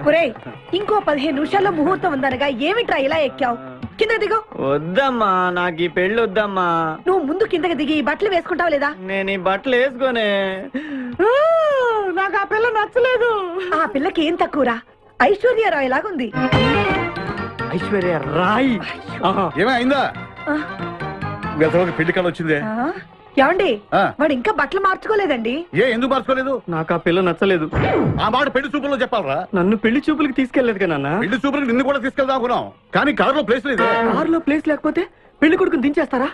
ఒరేయ్ ఇంకో 15 నిమిషాల్లో ముహూర్తం ఉందనగా ఏమిట్రా ఇలా ఎక్కావు? కింద దిగు. వద్దమ్మా, నాకు ఈ పెళ్లి వద్దమ్మా. నువ్వు ముందు కిందకి దిగి ఈ బట్టలు వేసుకుంటావు లేదా? నేను ఈ బట్టలు వేసుకోనే. నాకు ఆ పిల్ల నచ్చలేదు. ఆ పిల్లకి ఏం తక్కువరా? ఐశ్వర్య రాయ్ లాగుంది. ఐశ్వర్య రాయ్ ఏమైందా? పెళ్లి కాలం వచ్చిందే. ఏమండి వాడు ఇంకా బట్టలు మార్చుకోలేదండి. ఎందుకు మార్చుకోలేదు? నాకు ఆ పిల్ల నచ్చలేదు. ఆ మాట పెళ్లి చూపుల్లో చెప్పాలరా. నన్ను పెళ్లి చూపులకి తీసుకెళ్లేదు కదా. పెళ్లి చూపులకి నిన్ను కూడా తీసుకెళ్దాం అనుకున్నాం, కానీ కారులో ప్లేస్ లేదు. కారులో ప్లేస్ లేకపోతే పెళ్లి కొడుకుని దించేస్తారా?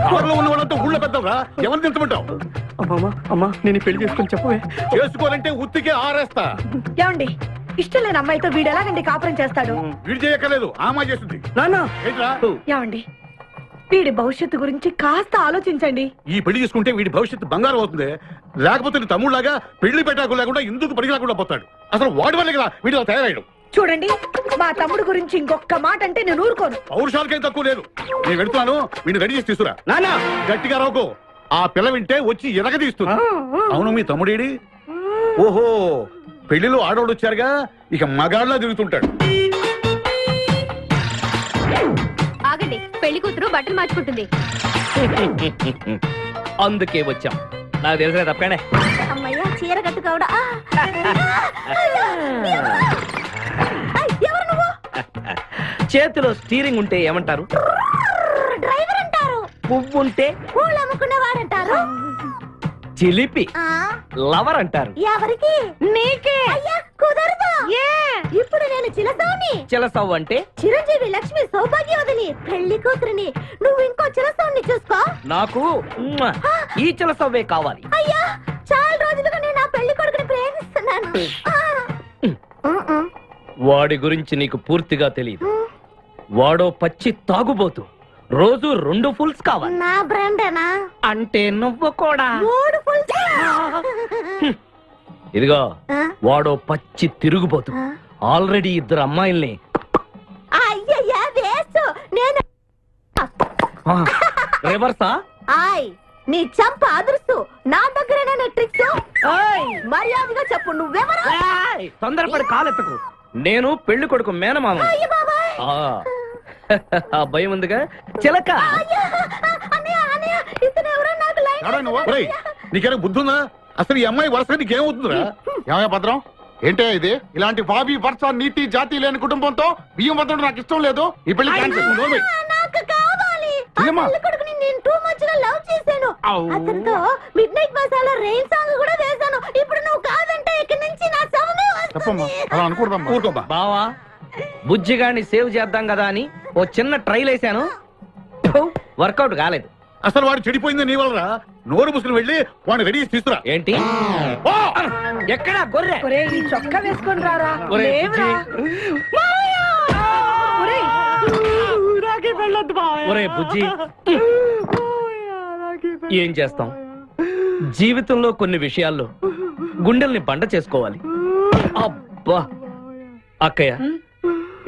కారులో ఉన్న వాళ్ళంతా ఊళ్ళో పెద్దవరా, ఎవరిని దించమంటావు? అమ్మా నేను పెళ్లి చేసుకుని చెప్పవే. చేసుకోవాలంటే ఉత్తికే ఆరేస్తా. ఏమండి ఇష్టం లేని అమ్మాయితో వీడు ఎలాగండి కాపురం చేస్తాడు? వీడు చేయక్కర్లేదు, ఆ అమ్మాయి చేస్తుంది. ఏమండి వీడి భవిష్యత్తు గురించి కాస్త ఆలోచించండి. ఈ పెళ్లి చేసుకుంటే వీడి భవిష్యత్తు బంగారం అవుతుంది. లేకపోతే నీ తమ్ముళ్లాగా పెళ్లి పెట్టాకు లేకుండా ఎందుకు పనికి రాకుండా పోతాడు. అసలు వాడి వల్లే కదా వీడిలో తయారయ్యాడు. చూడండి మా తమ్ముడు గురించి ఇంకొక మాట అంటే నేను ఊరుకోను. పౌరుషాలకేం తక్కువ లేదు. నేను వెళ్తున్నాను, వీడిని రెడీ చేసి తీసుకురా. నానా గట్టిగా రావుకో, ఆ పిల్ల వింటే వచ్చి ఎరగదీస్తుంది. అవును, మీ తమ్ముడేడి? ఓహో, పెళ్లిలో ఆడవాళ్ళు వచ్చారుగా, ఇక మగాళ్ళ తిరుగుతుంటాడు. ఆగండి, పెళ్లి కూతురు బట్టలు మార్చుకుంటుంది. అందుకే వచ్చాం. నాకు తెలిసిన తప్పనే. అమ్మయ్య చీర కట్టుకోవడా? ఎవరు నువ్వు? చేతిలో స్టీరింగ్ ఉంటే ఏమంటారు? డ్రైవర్ అంటారు. పువ్వు ఉంటే పూలు అమ్ముకునేవాడంటారు. చిలిపి లవర్ అంటారు. ఎవరికి? నీకే. అయ్యా కుదరదు. ఇప్పుడు నేను చిలసౌని. చిలసౌ అంటే చిరంజీవి లక్ష్మి సౌభాగ్యవతిని, పెళ్లి కూతురిని. నువ్వు ఇంకో చిలసౌని చూసుకో. నాకు ఈ చిలసవ్వే కావాలి. అయ్యా చాలా రోజులుగా నేను నా పెళ్లి కొడుకుని ప్రేమిస్తున్నాను. వాడి గురించి నీకు పూర్తిగా తెలియదు. వాడో పచ్చి తాగుబోతు. రోజు 2 ఫుల్స్ కావాలి. నా బ్రాండేనా? అంటే నువ్వు కూడా 3 ఫుల్స్. ఇదిగో వాడో పచ్చి తిరుగుబోతు. ఆల్రెడీ 2 అమ్మాయిల్ని. అయ్యయ్యా వేస్ట్. నేను రివర్సా? నీ చంప అదుర్సు. నా దగ్గర ట్రిక్స్. మర్యాదగా చెప్పు, నువ్వెవరు? తొందరపడి కాలెత్తకు. నేను పెళ్లి కొడుకు మేనమామ. ఆ భయం ఉందిగా చిలక. నీకేనా బుద్ధుందా? అసలు ఈ అమ్మాయి వరుస నీకేమవుతుందిరా? ఏమయ్య భద్రం, ఏంటే ఇది? ఇలాంటి బాబీ వర్ష నీతి జాతి లేని కుటుంబంతో బియ్యం వద్దడం నాకు ఇష్టం లేదు. ఈ పెళ్లి క్యాన్సిల్. నాకు కావాలి. పెళ్లి కొడుకుని నేను టూ మచ్ గా లవ్ చేశాను. అతనితో mid night masala rain song కూడా వేశాను. ఇప్పుడు నువ్వు కాదంటే ఇక్కడి నుంచి నా శవమే వస్తుంది. అలా అనుకూడదమ్మా. ఊరుకోమ్మా. బావా, బుజ్జిగాడిని సేవ్ చేద్దాం కదా అని ఓ చిన్న ట్రైల్ వేసాను. వర్కౌట్ కాలేదు. అసలు వాడు చెడిపోయింది నీ వల్ల. నోరు ముసుకుని వెళ్ళి వాడిని రెడీ చేసి తీసుకురా. ఏంటి? ఎక్కడా గొర్రె? ఈ చొక్కా వేసుకొని రారా. ఒరే బుజ్జి, ఏం చేస్తాం? జీవితంలో కొన్ని విషయాల్లో గుండెల్ని బండ చేసుకోవాలి. అబ్బా అక్కయ్య,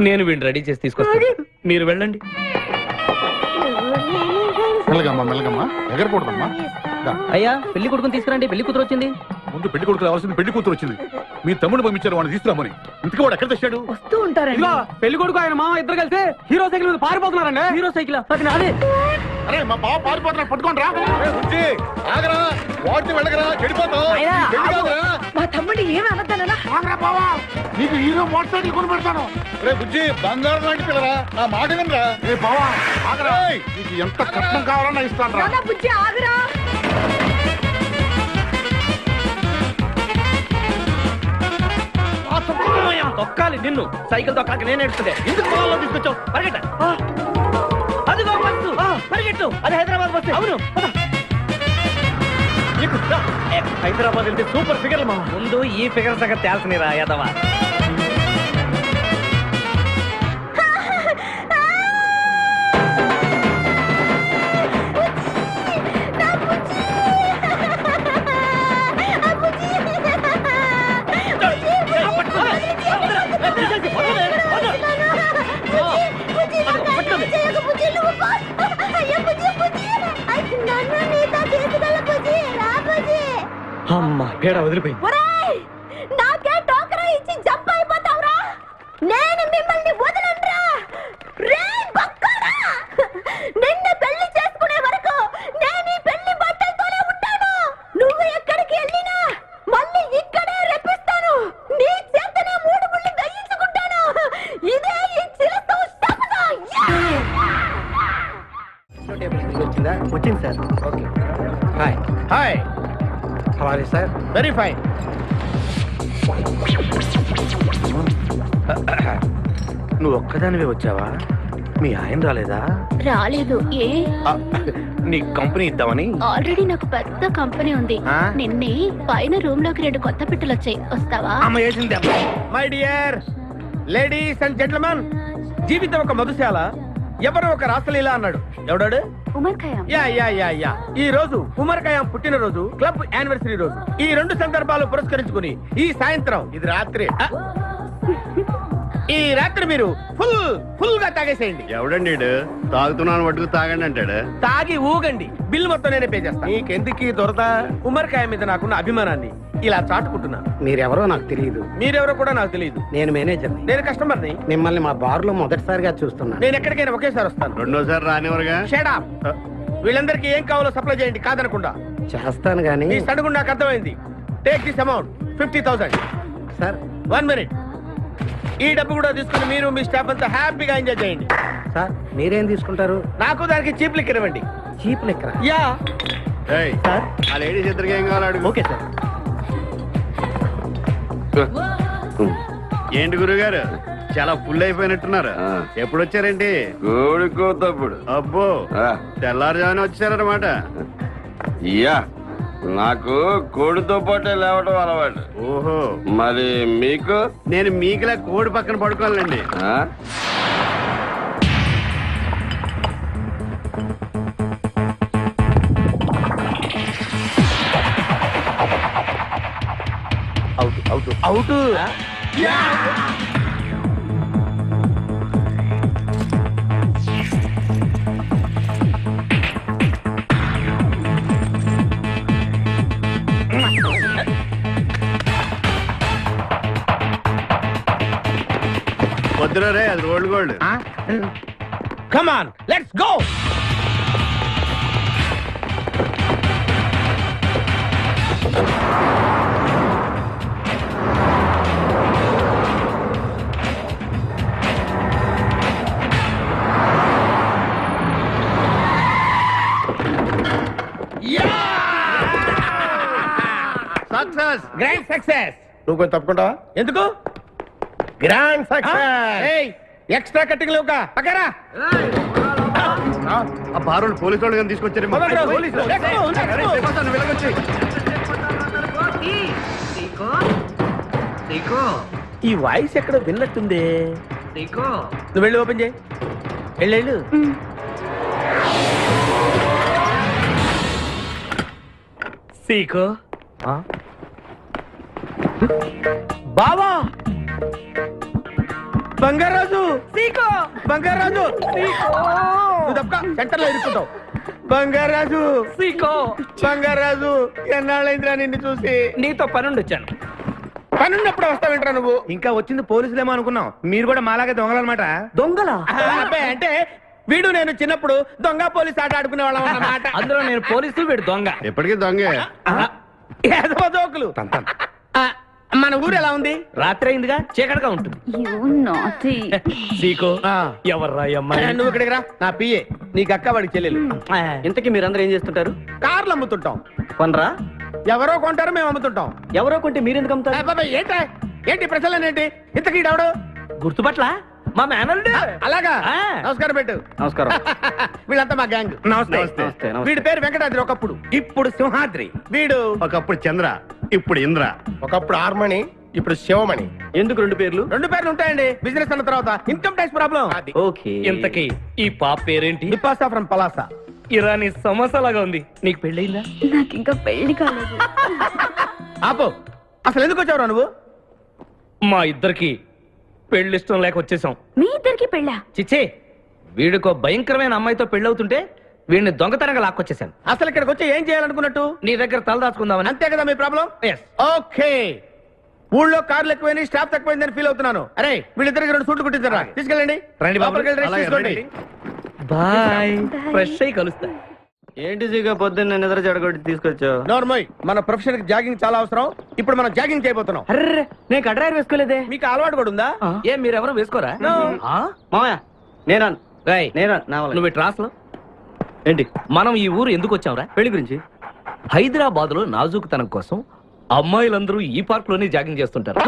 నేను వీడిని రెడీ చేసి తీసుకొస్తాను. మీరు వెళ్ళండి. మెల్లగమ్మా మెల్లగమ్మా, ఎగరకూడదమ్మా. అయ్యా పెళ్లి కొడుకుని తీసుకురండి, పెళ్లి కూతురు వచ్చింది. ముందు పెళ్లి కొడుకు రావాల్సింది, పెళ్లి కూతురు వచ్చింది. మీ తమ్ముడు పంపించారు వాడిని తీసుకురామని. ఇంతకీ వాడు ఎక్కడ తెచ్చాడు? వస్తూ ఉంటారండి. పెళ్లి కొడుకు ఆయన మామ ఇద్దరు కలిసి హీరో సైకిల్ మీద పారిపోతున్నారండి. హీరో సైకిల్ అదే. అరే మా బావ పారిపోతున్నా, పట్టుకోండి రా. ఆగరా, వాడిని వెళ్ళగరా, చెడిపోతావు. మా తమ్ముడిని ఏమి అనద్దనా? నీకు హీరో మోటార్ సైకిల్ కొని పెడతాను. రే బుజ్జి, బంగారం లాంటి పిల్లరా, నా మాట వినరా. బావా ఆగరా, నీకు ఎంత కట్నం కావాలన్నా ఇస్తాను రా. బుజ్జి ఆగరా. తొక్కాలి నిన్ను. సైకిల్ తొక్కాక నేను ఏడుస్తుండే. ఎందుకు పొలంలో తీసుకొచ్చావు? పరిగెట్ట. అదిగో బస్సు, పరిగెట్టు. అది హైదరాబాద్ బస్సు. అవును, హైదరాబాద్ వెళ్తే సూపర్ ఫిగర్ మా. ముందు ఈ ఫిగర్ సగం తేల్చనిరా యాదవా. అమ్మా పేడ వదిలిపోయింది. నాకే టోకరా ఇచ్చి జంప్ అయిపోతావురా. సార్ ఓకే హాయ్ హాయ్ హవాలీ సార్ వెరీ ఫైన్. నువ్వు ఒక్కదానివే వచ్చావా? మీ ఆయన రాలేదా? రాలేదు. ఏ నీ కంపెనీ ఇద్దామని. ఆల్రెడీ నాకు పెద్ద కంపెనీ ఉంది. ఆ? నిన్నే పైన రూమ్ లోకి 2 కొత్త పిట్టలు వచ్చాయి. వస్తావా? అమ్మ వేసింది దెబ్బ. My dear ladies and gentlemen, జీవితం ఒక మధుశాల, ఎవరో ఒక రాసలీల అన్నాడు. ఎవడాడు? Omar Khayyam. Yeah yeah yeah yeah. ఈ రోజు ఉమర్ ఖయాం పుట్టినరోజు, క్లబ్ యానివర్సరీ రోజు. ఈ 2 సందర్భాలు పురస్కరించుకుని ఈ సాయంత్రం, ఇది రాత్రి, ఈ రాత్రి మీరు ఫుల్ గా తాగేసేయండి. ఎవడండి తాగుతున్నాను మటుకు తాగండి అంటాడు. తాగి ఊగండి, బిల్ మొత్తం నేనే పే చేస్తాను. నీకెందుకు ఈ దొరద? ఉమర్ ఖయాం మీద నాకున్న అభిమానాన్ని ఇలా చాటుకుంటున్నాను. మీరెవరో నాకు తెలియదు. మీరెవరో కూడా నాకు తెలియదు. నేను మేనేజర్ని. నేను కస్టమర్ని. మిమ్మల్ని మా బార్ లో మొదటిసారిగా చూస్తున్నాను. నేను ఎక్కడికైనా ఒకేసారి వస్తాను. రెండోసారి రానివరుగా. Shut up. వీళ్ళందరికీ ఏం కావాలో సప్లై చేయండి కాదనకుండా. చేస్తాను గానీ ఈ సడుగు నాకు అర్థమైంది. Take this amount 50,000. Sir 1 minute. ఈ డబ్బు కూడా తీసుకుని మీరు మీ స్టాఫ్ అంతా హ్యాపీగా ఎంజాయ్ చేయండి. సార్ మీరేం తీసుకుంటారు? నాకు దానికి చీప్ లిక్కర్ ఇవ్వండి. చీప్ లెక్కరా? యా. ఏయ్, సార్ ఆ లేడీస్ ఇద్దరికి ఏం కావాలి అడుగు. Okay sir. ఏంటి గురుగారు చాలా ఫుల్ అయిపోయినట్టున్నారు. ఎప్పుడు వచ్చారేంటి? కోడికోతప్పుడు అబ్బో, తెల్లారుజామున వచ్చారన్నమాట. ఇయ్యా నాకు కోడితో పాటే లేవటం అలవాటు. ఓహో, మరి మీకు? నేను మీకులా కోడి పక్కన పడుకోవాలండి. ఆ? అవుట్. వద్దురా రే, అది rolled gold. Come on, let's go. Success, grand success. నువ్వు కొంచెం తప్పుకుంటావా? ఎందుకు? Grand success. ఎక్స్ట్రా కట్టింగ్ లేవుగా పక్కరా. ఆ బారోళ్ళు పోలీసు వాళ్ళు కానీ తీసుకొచ్చారేమో. మొదలు పోలీసులు. Let's go, let's go. ఈ వాయిస్ ఎక్కడ విన్నట్టుంది. నువ్వు వెళ్ళి ఓపెన్ చేయి. వెళ్ళు. సీకో బావా, బంగారాజు. సీకో బంగారాజు. నువ్వు తప్పక సెంటర్ లో ఇరుక్కుంటావు. బంగారాజు. సీకో బంగారాజు, ఎన్నాళ్ళైందిరా నిన్ను చూసి. నీతో పనుండి వచ్చాను. పనున్నప్పుడు వస్తావేంట్రా నువ్వు? ఇంకా వచ్చింది పోలీసులేమో అనుకున్నాం. మీరు కూడా మాలాగే దొంగలన్నమాట. దొంగలా? అబ్బాయి అంటే వీడు నేను చిన్నప్పుడు దొంగ పోలీస్ ఆట ఆడుకునే వాళ్ళం అన్నమాట. అందులో నేను పోలీసు, వీడు దొంగ. ఎప్పటికీ దొంగే. ఏదో జోకులు. ఆ, మన ఊరు ఎలా ఉంది? రాత్రి అయిందిగా, చీకటిగా ఉంటుంది. సీకో ఎవర్రా ఈ అమ్మాయి? నువ్వు ఇక్కడికి రా. నా పిఏ, నీకు అక్క వాడికి చెల్లెలు. ఇంతకీ మీరందరూ ఏం చేస్తుంటారు? కార్లు అమ్ముతుంటాం. కొనరా? ఎవరో కొంటారు, మేము అమ్ముతుంటాం. ఎవరో కొంటే మీరెందుకు అమ్ముతారు? అబ్బాయి ఏంటి ప్రశ్నలేంటి? ఇంతకీ ఎవడు? గుర్తుపట్ల మా మేనల్లుడు. అలాగా? ఆ. నమస్కారం పెట్టు. నమస్కారం. వీళ్ళంతా మా గ్యాంగ్. నమస్తే. వీడి పేరు వెంకటాద్రి, ఒకప్పుడు. ఇప్పుడు సింహాద్రి. వీడు ఒకప్పుడు చంద్ర, ఇప్పుడు ఇంద్ర. ఒకప్పుడు ఆర్మణి, ఇప్పుడు శివమణి. ఎందుకు 2 పేర్లు? 2 పేర్లు ఉంటాయండి. బిజినెస్ అన్న తర్వాత ఇన్కమ్ ట్యాక్స్ ప్రాబ్లం. ఓకే. ఇంతకీ ఈ పాప పేరేంటి? బిపాసా ఫ్రమ్ పలాసా. ఇరానీ సమోసాలాగా ఉంది. నీకు పెళ్ళయిందా? నాకు ఇంకా పెళ్లి కాలేదు. ఆపో, అసలు ఎందుకు వచ్చావురా నువ్వు? మా ఇద్దరికి పెళ్లిష్టం లేక వచ్చేసాం. మీ ఇద్దరికి పెళ్ళా? చిచ్చే, వీడికో భయంకరమైన అమ్మాయితో పెళ్ళవుతుంటే వీడిని దొంగతనంగా లాక్కొచ్చేసాను. అసలు ఇక్కడికి వచ్చి ఏం చేయాలనుకున్నట్టు? నీ దగ్గర తలదాచుకుందామని. అంతే కదా మీ ప్రాబ్లం? ఎస్. ఓకే. ఊళ్ళో కార్లు ఎక్కువైంది, స్టాఫ్ తక్కువైందని ఫీల్ అవుతున్నాను. అరే వీళ్ళిద్దరికి 2 సూట్లు కుట్టించారా? తీసుకెళ్ళండి. రండి బాబు. లోపలికి వెళ్ళి rest అలాగే, తీసుకోండి. రండి. బాయ్. ఫ్రెష్ అయ్యి కలుస్తా. ఏంటి సీగా పొద్దున్న నిద్ర చెడగొట్టి తీసుకొచ్చావు? నోర్మోయ్, మన ప్రొఫెషన్ కి జాగింగ్ చాలా అవసరం. ఇప్పుడు మనం జాగింగ్ చేయబోతున్నాం. అర్రే, నేను కడ్రాయర్ వేసుకోలేదే. మీకు అలవాటు కూడా ఉందా? ఏం మీరెవరు వేసుకోరా? No. ఆ? మామయ్య నేనా? రేయ్, నేనా? నా వల్ల. నువ్వు ట్రాస్ లో ఏంటి మనం ఈ ఊరు ఎందుకు వచ్చాంరా? పెళ్లి గురించి. హైదరాబాద్ లో నాజూకుతనం కోసం అమ్మాయిలందరూ ఈ పార్క్ లోనే జాగింగ్ చేస్తుంటారు.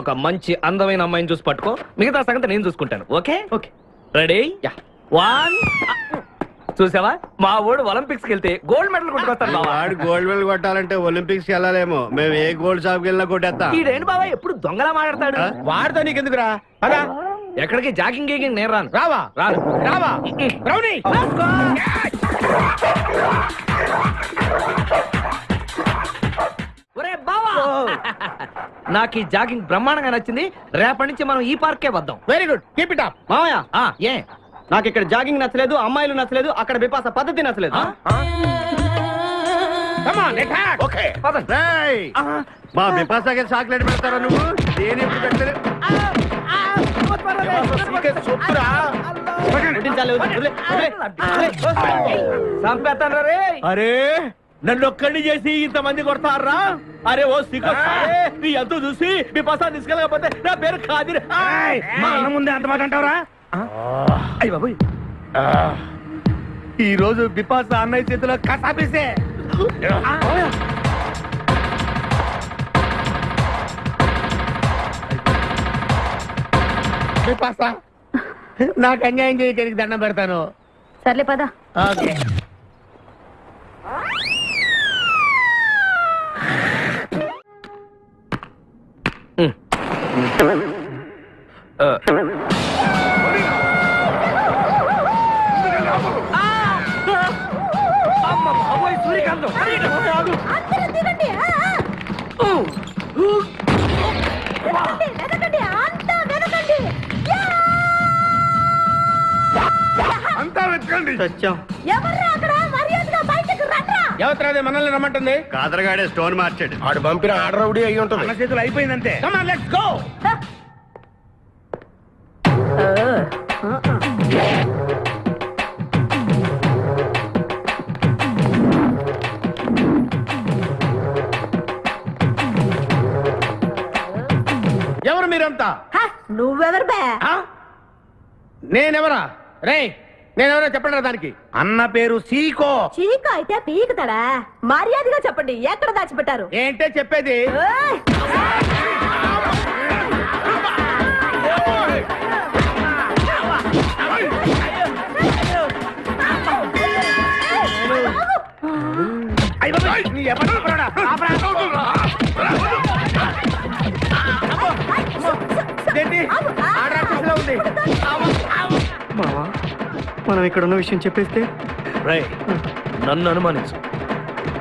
ఒక మంచి అందమైన అమ్మాయిని చూసి పట్టుకో, మిగతా సంగతి నేను చూసుకుంటాను. Okay okay ready? వన్. చూసావా, మా వాడు ఒలింపిక్స్ కి వెళ్తే గోల్డ్ మెడల్ కొట్టుకొస్తాను. వాడు గోల్డ్ మెడల్ కొట్టాలంటే ఒలింపిక్స్ కి వెళ్ళాలేమో. మేము ఏ గోల్డ్ షాప్ కి వెళ్ళినా కొట్టేస్తాం. ఈడేంటి బాబా ఎప్పుడు దొంగలా మాట్లాడతాడు? వాడితో నీకెందుకురా? పదా ఎక్కడికి జాగింగ్ గీగింగ్ నేను రాను. రావా రాను. రావా రౌడీ. ఒరే బావా, నాకు ఈ జాగింగ్ బ్రహ్మాండంగా నచ్చింది. రేపటి నుంచి మనం ఈ పార్కే వద్దాం. Very good, keep it up. మామయ్య ఏ నాకు ఇక్కడ జాగింగ్ నచ్చలేదు, అమ్మాయిలు నచ్చలేదు, అక్కడ బిపాస పద్ధతి నచ్చలేదు. Come on attack. ఓకే పదండి. రేయ్, మా బిపాసాకి చాక్లెట్ పెడతారా నువ్వు? నేను ఎప్పుడు పెట్టలేదు. చంపేస్తాను రే. అరే నన్ను ఒక్కడిని చేసి ఇంతమంది కొడతారా? అరే ఓ సిగ్గు నీ ఎంతో చూసి మీ పసా తీసుకెళ్ళకపోతే నా పేరు ఖాదిర్. మా అన్న ముందే అంత మాట అంటావరా? అయ్య బాబోయ్, ఈ రోజు బిపాస అన్నయ్య చేతిలో కసాపిసే. బిపాస, నాకు అన్యాయం చేయడానికి దండం పెడతాను. సర్లే పద. ఓకే. సూర్యకాంతం అందరూ దిగండి. వెనకండి, అంతా వెనకండి. అంతా వెతకండి. ఎవర్రా అక్కడ? మర్యాదగా బయటకు రండ్రా. ఎవరిది మనల్ని రమ్మంటుంది? కాదరగాడే స్టోన్ మార్చాడు. ఆడు పంపిన ఆర్డర్ రౌడీ అయి ఉంటుంది. మన చేతులు అయిపోయిందంటే. Come on let's go. ఎవరు మీరంతా? హ, నువ్వెవరు బే? నేనెవరా? రే నేనెవరో చెప్పండి దానికి. అన్న పేరు సీకో. చీక అయితే పీకుతాడా? మర్యాదగా చెప్పండి, ఎక్కడ దాచిపెట్టారు? ఏంటే చెప్పేది? ఏయ్! నీ ఎవరు పరోడా? ఏంటి? ఆడరాక్షసులా ఉంది. మావా, మనం ఇక్కడ ఉన్న విషయం చెప్పేస్తే రేయ్, నన్ను అనుమానించు,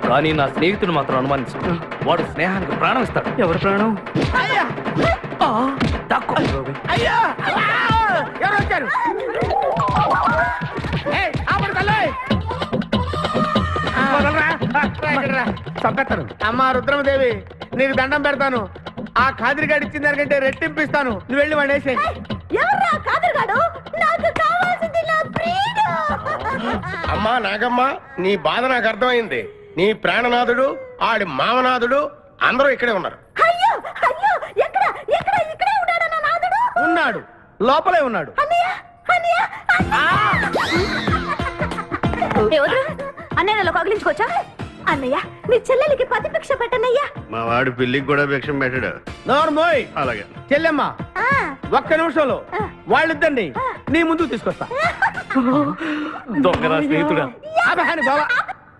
కానీ నా స్నేహితుడు మాత్రం అనుమానించు. వాడు స్నేహానికి ప్రాణం ఇస్తాడు. ఎవరి ప్రాణం? అయ్యా తక్కువ. అయ్యా ఎవరు వచ్చారు? ఏయ్, ఆపండి తల్లి. వదలరా. ఇక్కడ రా. చంపేస్తాను. అమ్మా రుద్రమదేవి, నీకు దండం పెడతాను. ఆ ఖాదిరిగాడు ఇచ్చిన దానికంటే రెట్టింపిస్తాను. నువ్వు వెళ్ళి వాడు వేసే. ఎవర్రా కాదరుగాడు? నాకు కావాల్సింది నా ప్రియుడు. అమ్మా నాగమ్మ, నీ బాధ నాకు అర్థమైంది. నీ ప్రాణనాథుడు, ఆడి మామనాథుడు అందరూ ఇక్కడే ఉన్నారు. అయ్యో అయ్యో, ఎక్కడ ఎక్కడ? ఇక్కడే ఉన్నాడు నా నాదుడు. ఉన్నాడు, లోపలే ఉన్నాడు. అన్నయ్య అన్నయ్య అన్నయ్య నన్ను కగిలించుకోవచ్చా? అన్నయ్య, నీ చెల్లెలికి పతి భిక్ష పెట్టనయ్యా. మా వాడు పెళ్లికి కూడా భిక్షం పెట్టాడు. నోర్మోయ్. అలాగే. చెల్లెమ్మ, ఆ, ఒక్క నిమిషంలో వాళ్ళిద్దండి నీ ముందు తీసుకొస్తా. దొంగరా స్నేహితుడా. ఆపహాని బావా.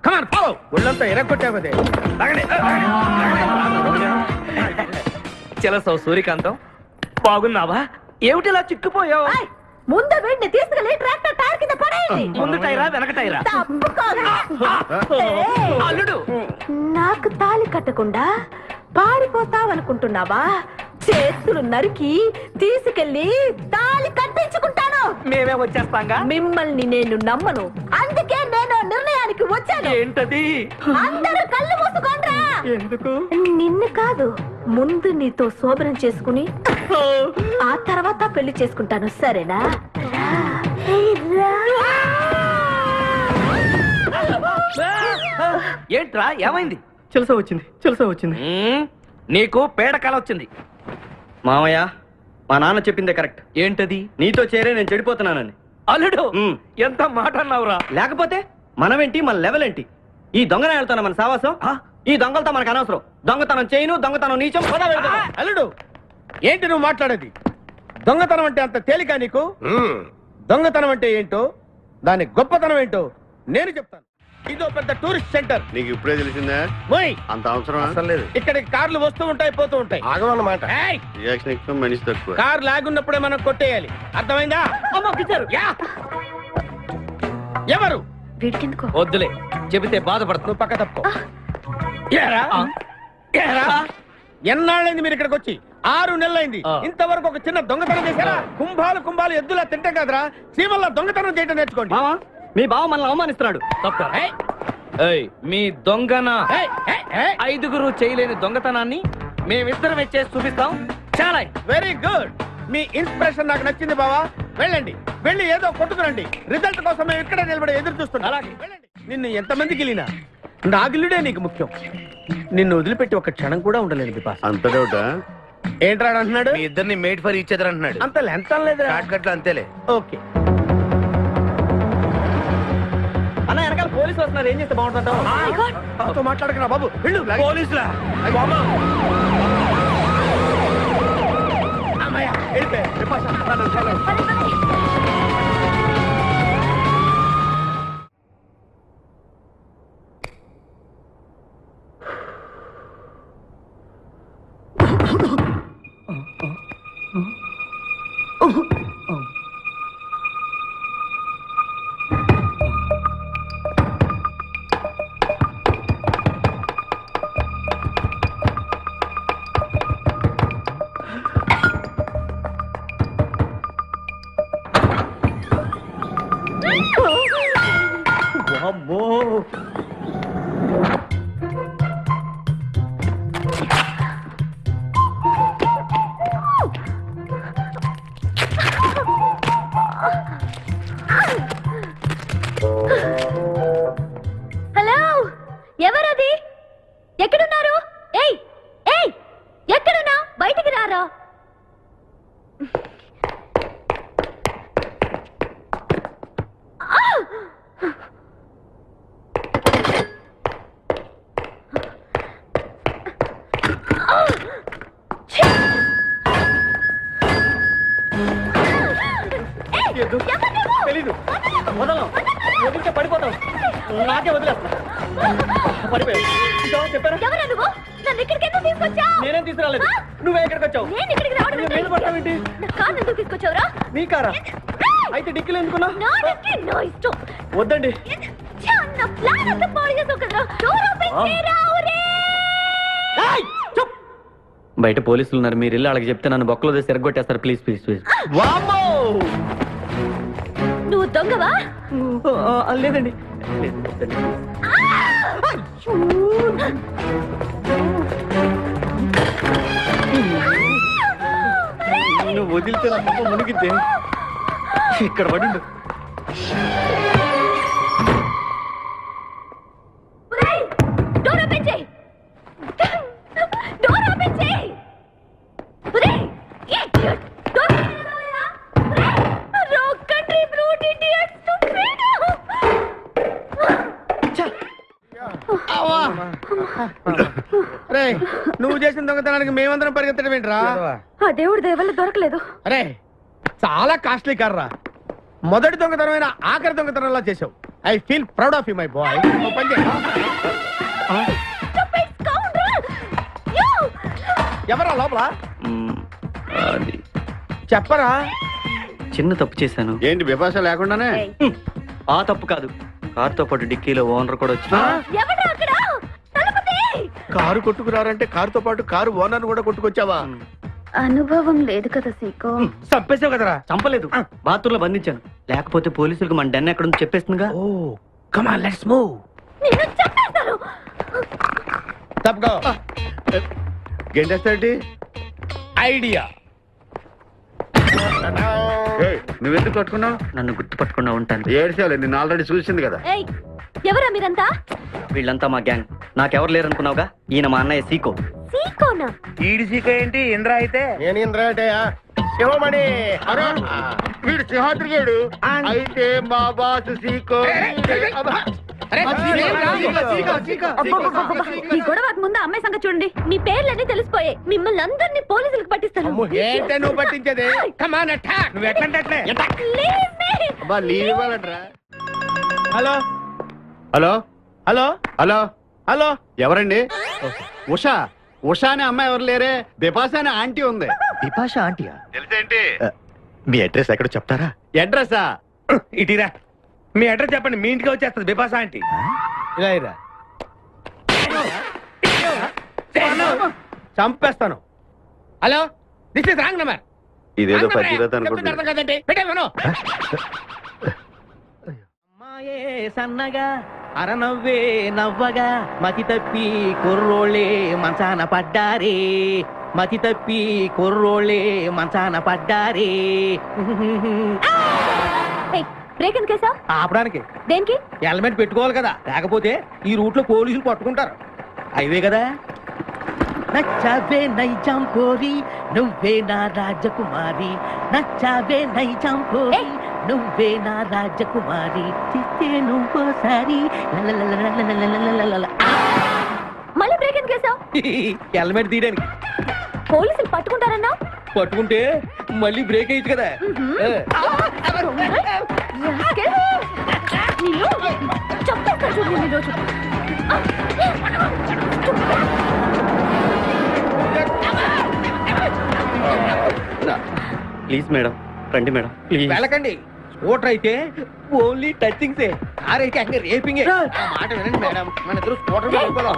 Come on follow. ఒళ్ళంతా ఎరగొట్టావదే. చెలసవు సూర్యకాంతం, బాగున్నావా? ఏమిటిలా చిక్కుపోయావు? ఏయ్, ముందు వీడిని తీసుకెళ్ళి ట్రాక్టర్ టైర్ కింద పడేయండి. ముందు టైరా వెనక టైరా? తప్పుకోగా. ఏయ్, అల్లుడు, నాకు తాళి కట్టకుండా పారిపోతావనుకుంటున్నావా? చేతులు నరికి తీసుకెళ్లి తాళి కట్టించుకుంటాను. మేమే వచ్చేస్తాంగా. మిమ్మల్ని నేను నమ్మను, అందుకే నేను నిర్ణయానికి వచ్చాను. ఏంటది? అందరూ కళ్ళు మూసుకోండ్రా. ఎందుకు? నిన్ను కాదు, ముందు నీతో శోభనం చేసుకుని ఆ తర్వాత పెళ్లి చేసుకుంటాను, సరేనా? ఏంట్రా ఏమైంది? చిలస వచ్చింది, చిలస వచ్చింది. నీకు పేడకాల వచ్చింది. మామయ్య, మా నాన్న చెప్పిందే కరెక్ట్. ఏంటది? నీతో చేరే నేను చెడిపోతున్నానని. అల్లుడు ఉమ్. ఎంత మాట అన్నావురా. లేకపోతే మనమేంటి, మన లెవెల్ ఏంటి? ఈ దొంగనే వెళ్తాను మన సావాసం. ఈ దొంగలతో మనకు అనవసరం. దొంగతనం చేయను, దొంగతనం నీచం. పద వెళ్దాం. అల్లుడు ఏంటి నువ్వు మాట్లాడేది? దొంగతనం అంటే అంత తేలిక నీకు? దొంగతనం అంటే ఏంటో, దాని గొప్పతనం ఏంటో నేను చెప్తాను. ఇదో పెద్ద టూరిస్ట్ సెంటర్. నీకు ఇప్పుడే తెలిసిందా? మోయ్, అంత అవసరం లేదు. ఇక్కడికి కార్లు వస్తూ ఉంటాయి, పోతూ ఉంటాయి. ఆగమన్నమాట. ఏయ్, రియాక్షన్ ఎక్కువ, మనిషి తక్కువ. కార్ లాగున్నప్పుడే మనం కొట్టేయాలి, అర్థమైందా? యా. ఎవరు? వీడికెందుకో వద్దులే, చెబితే బాధపడతావు. నువ్వు పక్క తప్పుకో. ఏరా? ఏరా? ఎన్నాళ్ళైంది మీరు ఇక్కడికి వచ్చి? 6 నెలలైంది. ఆ. ఇంతవరకు ఒక చిన్న దొంగతనం చేశారా? కుంభాలు ఎద్దులా తింటాం కదరా. సీమల్లో దొంగతనం చేయటం నేర్చుకోండి. మావా, మీ బావ మనల్ని అవమానిస్తున్నాడు. తప్ప. ఏయ్, ఏయ్, మీ దొంగన ఏయ్, ఏయ్, ఏయ్. 5గురు చేయలేని దొంగతనాన్ని మేమిద్దరం చేసి చూపిస్తాం. చాలా వెరీ గుడ్. మీ ఇన్స్పిరేషన్ నాకు నచ్చింది బావా. వెళ్ళండి, వెళ్ళి ఏదో కొట్టుకురండి. రిజల్ట్ కోసం మేము ఇక్కడే నిలబడి ఎదురు చూస్తున్నాం. అలాగే. వెళ్ళండి. నిన్ను ఎంతమందికి వెళ్ళినా నా గిల్లుడే నీకు ముఖ్యం. నిన్ను వదిలిపెట్టి ఒక క్షణం కూడా ఉండలేదు బిపాస్. అంత డౌటా? ఏంట్రా అంటున్నాడు? మీ ఇద్దరిని మేడ్ ఫర్ ఈచ్ అదర్ అంటున్నాడు. అంత లెంత్ లేదురా. షార్ట్ కట్ లో అంతేలే. ఓకే. అన్న, వెనకాల పోలీసులు వస్తున్నారు. ఏం చేస్తే బాగుంటుంటావు? నాతో మాట్లాడకురా బాబు. వెళ్ళు. పోలీసులా? అమ్మయ్య, వెళ్ళిపోయా. బిపాస, చాలు. అమ్మో, హలో, ఎవరది? ఎక్కడున్నారు? ఏయ్ ఏయ్, ఎక్కడున్నా? బయటికి రారా. తెలీదు. వదలం. వదిలితే పడిపోతాం. నాకే వదిలేస్తా. పడిపోయావు. ఇంకా చెప్పారా? ఎవరా నువ్వు? నన్ను ఇక్కడికి ఎందుకు తీసుకొచ్చావు? నేనేం తీసుకురాలేదు. నువ్వే ఇక్కడికి వచ్చావు. నేను ఇక్కడికి రావడం నువ్వు నీళ్ళు పట్టావేంటి? నా కారు ఎందుకు తీసుకొచ్చావురా? నీ కారా? అయితే డిక్కీలో ఎందుకున్నా? నా దగ్గర నా ఇష్టం. వద్దండి. నా ప్లాన్ అంతా పాడు చేసావు కదరా. డోర్ ఓపెన్ చేయరా. ఒరే, ఏయ్, చూప్. బయట పోలీసులు ఉన్నారు. మీరు వెళ్ళి వాళ్ళకి చెప్తే నన్ను బొక్కలో తీసి ఎరగొట్టేస్తారు. Please please please. వామ్మో! నువ్వు దొంగవా? లేదండి. నువ్వు వదిలితే నా పాప మునిగిద్దే. ఇక్కడ పడిండు. ఒరేయ్, డోర్ ఓపెన్ చేయి. డోర్ ఓపెన్ చేయి. ఒరేయ్, idiot. డోర్ ఓపెన్ చేయరా? ఒరేయ్, wrong country brute idiot stupid. రే, నువ్వు చేసిన దొంగతనానికి మేమందరం పరిగెత్తడం ఏంట్రా? ఆ దేవుడి దయ వల్ల దొరకలేదు. అరే, చాలా కాస్ట్లీ కార్రా. మొదటి దొంగతనమైన ఆఖరి దొంగతనంలా చేసావు. I feel proud of you my boy. పని చేయి. Stupid scoundrel. You. ఎవరా లోపల? అది చెప్పరా. చిన్న తప్పు చేశాను. ఏంటి విపాస లేకుండానే? ఆ తప్పు కాదు. కార్తో పాటు డిక్కీలో ఓనర్ కూడా వచ్చి ఎవడ్రా అక్కడ? తలుపు తీయ్. కారు కొట్టుకురారంటే కారుతో పాటు కారు ఓనర్ కూడా కొట్టుకొచ్చావా? అనుభవం లేదు కదా సీకో. చంపేసావు కదరా. చంపలేదు. బాత్రూమ్ లో బంధించాను. లేకపోతే పోలీసులకు మన డెన్ ఎక్కడ చెప్పేస్తుందిగా. ఓ, కమ్ ఆన్, లెట్స్ మూవ్. నిన్ను చంపేస్తాను. తప్పుకో. గెంటేస్తాంటి? ఐడియా. నువ్వెందుకు కట్టుకున్నావు? నన్ను గుర్తుపట్టకుండా ఉంటాను. ఏడ్చాలి, నిన్ను ఆల్రెడీ చూసింది కదా. ఏయ్, ఎవరా మీరంతా? వీళ్ళంతా మా గ్యాంగ్. నాకెవరు లేరనుకున్నావుగా. ఈయన మా అన్నయ్య సీకో. సీకోనా? ఈడి సీక ఏంటి? ఇంద్ర అయితే నేను ఇంద్రా అంటే శివమణి వీడు సింహాద్రిగాడు అయితే మా బాసు సీకో ఈ గొడవకు ముందు అమ్మాయి సంగతి చూడండి. మీ పేర్లన్నీ తెలిసిపోయాయి. మిమ్మల్ని అందరినీ పోలీసులకు పట్టిస్తాను. ఏంటే నువ్వు పట్టించేది? కమాన్ అటాక్. నువ్వు ఎట్లంటే లీవ్ ఇవ్వాలంటరా. Hello hello hello hello hello, ఎవరండి? ఉషా. ఉషా అనే అమ్మాయి ఎవరు లేరే, బిపాసా అనే ఆంటీ ఉంది. బిపాషా ఆంటీయా? తెలుసేంటి? మీ అడ్రస్ ఎక్కడో చెప్తారా? అడ్రసా? ఇటీరా మీ అడ్రస్ చెప్పండి, మీ ఇంటికి వచ్చేస్తుంది బిపాసా ఆంటీ. ఇలా ఇరా, చంపేస్తాను. Hello, this is wrong number. ఇదేదో పచ్చిరత అనుకుంటున్నా. అర్థం కదండి, పెట్టేమను. అమ్మాయే సన్నగా అరనవ్వే నవ్వగా మతి తప్పి కుర్రోళ్ళే మంచాన పడ్డారే, మతి తప్పి కుర్రోళ్ళే మంచాన పడ్డారే. బ్రేక్ ఎందుకేసా? ఆపడానికి దేనికి? హెల్మెట్ పెట్టుకోవాలి కదా, లేకపోతే ఈ రూట్ లో పోలీసులు పట్టుకుంటారు. హైవే కదా. నచ్చావే నైజాం కోరి నువ్వే నా రాజకుమారి, నచ్చావే నైజాం కోరి నువ్వే నా రాజకుమారి, చిత్తే నువ్వోసారి. మళ్ళీ బ్రేక్ ఎందుకేసా? హెల్మెట్ తీయడానికి. పోలీసులు పట్టుకుంటారన్నా? పట్టుకుంటే మళ్ళీ బ్రేక్ అయ్యచ్చు కదా. చంపేస్తా చూడండి ఈరోజు. ప్లీజ్ మేడం, రండి మేడం ప్లీజ్. వెళ్ళకండి. స్కూటర్ అయితే ఓన్లీ టచింగ్సే, కార్ అయితే అங்கே రేపింగే. మాట వినండి మేడం, మన ఇద్దరు స్కూటర్ మీద వెళ్ళిపోదాం.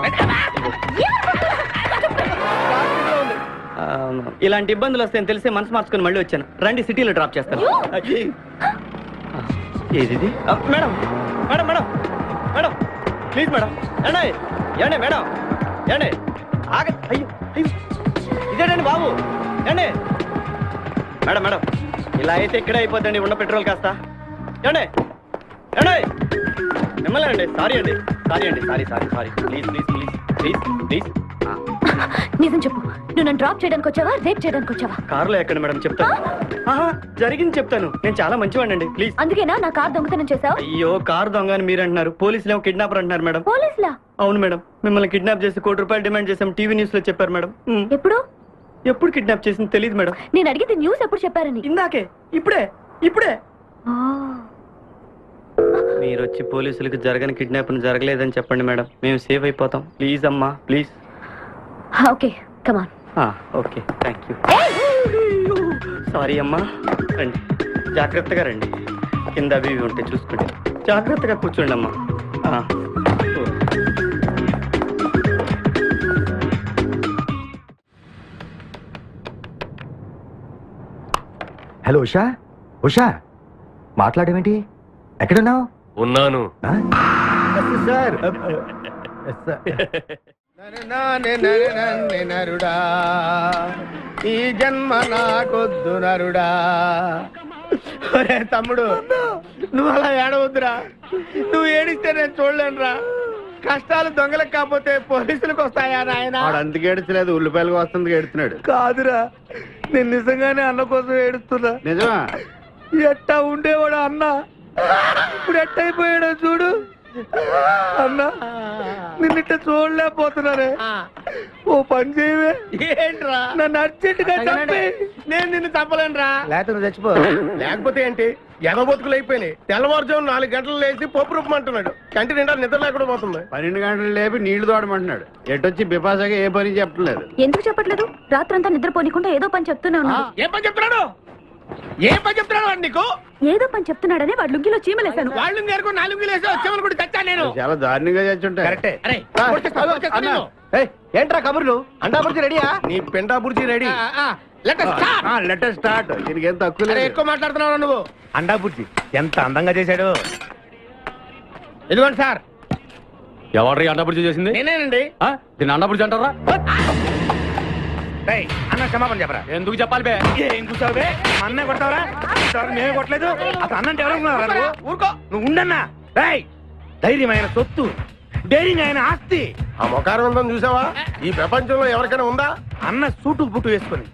ఇలాంటి ఇబ్బందులు వస్తాయని తెలిసి మనసు మార్చుకుని మళ్ళీ వచ్చాను. రండి, సిటీలో డ్రాప్ చేస్తాను. ఏది madam? Madam madam madam please madam. ఏండి ఏండి మేడం, ఏండి ఆగ. అయ్యో అయ్యో, ఇదేనండి బాబు. ఏండి మేడం మేడం, ఇలా అయితే ఇక్కడే అయిపోద్దండి ఉన్న పెట్రోల్ కాస్త. ఏండి ఏండి మిమ్మల్ని అండి. సారీ అండి, సారీ అండి, sorry sorry sorry. Please please please please please. నిజం చెప్పు, నువ్వు నన్ను డ్రాప్ చేయడానికి వచ్చావా, రేప్ చేయడానికి వచ్చావా? కారులో ఎక్కండి మేడం, చెప్తాను. జరిగింది చెప్తాను. నేను చాలా మంచివాడినండి, ప్లీజ్. అందుకేనా నా కార్ దొంగతనం చేసావు? అయ్యో, కారు దొంగ అని మీరు అంటున్నారు, పోలీసులు ఏమో కిడ్నాపర్ అంటున్నారు మేడం. పోలీసులా? అవును మేడం, మిమ్మల్ని కిడ్నాప్ చేసి ₹1 కోటి డిమాండ్ చేసాం, టీవీ న్యూస్ లో చెప్పారు మేడం. ఎప్పుడు? ఎప్పుడు కిడ్నాప్ చేసింది తెలియదు మేడం. నేను అడిగితే న్యూస్ ఎప్పుడు చెప్పారని. ఇందాకే, ఇప్పుడే ఇప్పుడే. మీరు వచ్చి పోలీసులకు జరగని కిడ్నాప్ జరగలేదని చెప్పండి మేడం, మేము సేఫ్ అయిపోతాం. ప్లీజ్ అమ్మా, please. Okay, come on. Okay, thank you. Sorry అమ్మా. రండి, జాగ్రత్తగా రండి. కింద అవి ఇవి ఉంటే చూసుకోండి. జాగ్రత్తగా కూర్చోండి అమ్మా. హలో ఉషా. ఉషా, మాట్లాడేమిటి? ఎక్కడున్నావు? ఉన్నాను. సార్ నరుడా, ఈ జన్మ నాకొద్దు నరుడా. ఒరే తమ్ముడు, నువ్వు అలా ఏడవద్దురా. నువ్వు ఏడిస్తే నేను చూడలేనురా. కష్టాలు దొంగలకు కాకపోతే పోలీసులకు వస్తాయా నాయన? అందుకే ఏడుచలేదు, ఉల్లిపాయలకు వస్తుంది ఏడుతున్నాడు. కాదురా, నేను నిజంగానే అన్న కోసం ఏడుస్తున్నా. నిజమా? ఎట్టా ఉండేవాడు అన్న, ఇప్పుడు ఎట్టయిపోయాడో చూడు. అన్నా, నిన్నిట్ట చూడలేకపోతున్నారే. ఓ పని చేయవే. ఏంట్రా? నన్ను అర్జెంటుగా చంపి. నేను నిన్ను చంపలేనురా. లేకపోతే నువ్వు చచ్చిపో. లేకపోతే ఏంటి, ఎగబొతుకులు అయిపోయినాయి. తెల్లవారుజాము 4 గంటలు లేచి పప్పు రూపమంటున్నాడు. కంటి నిండా నిద్ర లేకుండా పోతుంది. 12 గంటలు లేపి నీళ్లు తోడమంటున్నాడు. ఎటొచ్చి బిపాసాగా ఏ పని చెప్పట్లేదు. ఎందుకు చెప్పట్లేదు? రాత్రంతా నిద్రపోనికుండా ఏదో పని చెప్తూనే ఉన్నాడు. ఏం పని చెప్తున్నాడు? ఏం పని చెప్తున్నాడు వాడు నీకు? ఏదో పని చెప్తున్నాడని వాడు లుంగిలో చీమలేశాను. వాళ్ళు నేర్కు 4 వేసి వచ్చేవాళ్ళు కూడా చచ్చా నేను. చాలా దారుణంగా చచ్చుంటాయి. కరెక్టే. ఏంట్రా కబుర్లు? అండా బుర్జీ రెడీయా? నీ పెండా బుర్జీ రెడీ. Letter start. దీనికి ఏం తక్కువ లేదు. ఎక్కువ మాట్లాడుతున్నావు నువ్వు. అండా బుర్జీ ఎంత అందంగా చేశాడు. ఇదిగోండి సార్. ఎవరి అండబుర్జీ చేసింది? నేనేనండి. దీన్ని అండబుర్జీ అంటారా? అన్న క్షమాపణ చెప్పరా. ఎందుకు చెప్పాలి బే? ఏం కూర్చోవు బే? అన్నే కొడతావరా? మేమే కొట్టలేదు. అసలు అన్నంటే ఎవరనుకున్నారా? ఊరుకో, నువ్వు ఉండన్నా. ధైర్యమైన సొత్తు, డైరింగ్ అయిన ఆస్తి. ఆ మొకారం ఉందని చూసావా? ఈ ప్రపంచంలో ఎవరికైనా ఉందా? అన్న సూటు బుట్టు వేసుకొని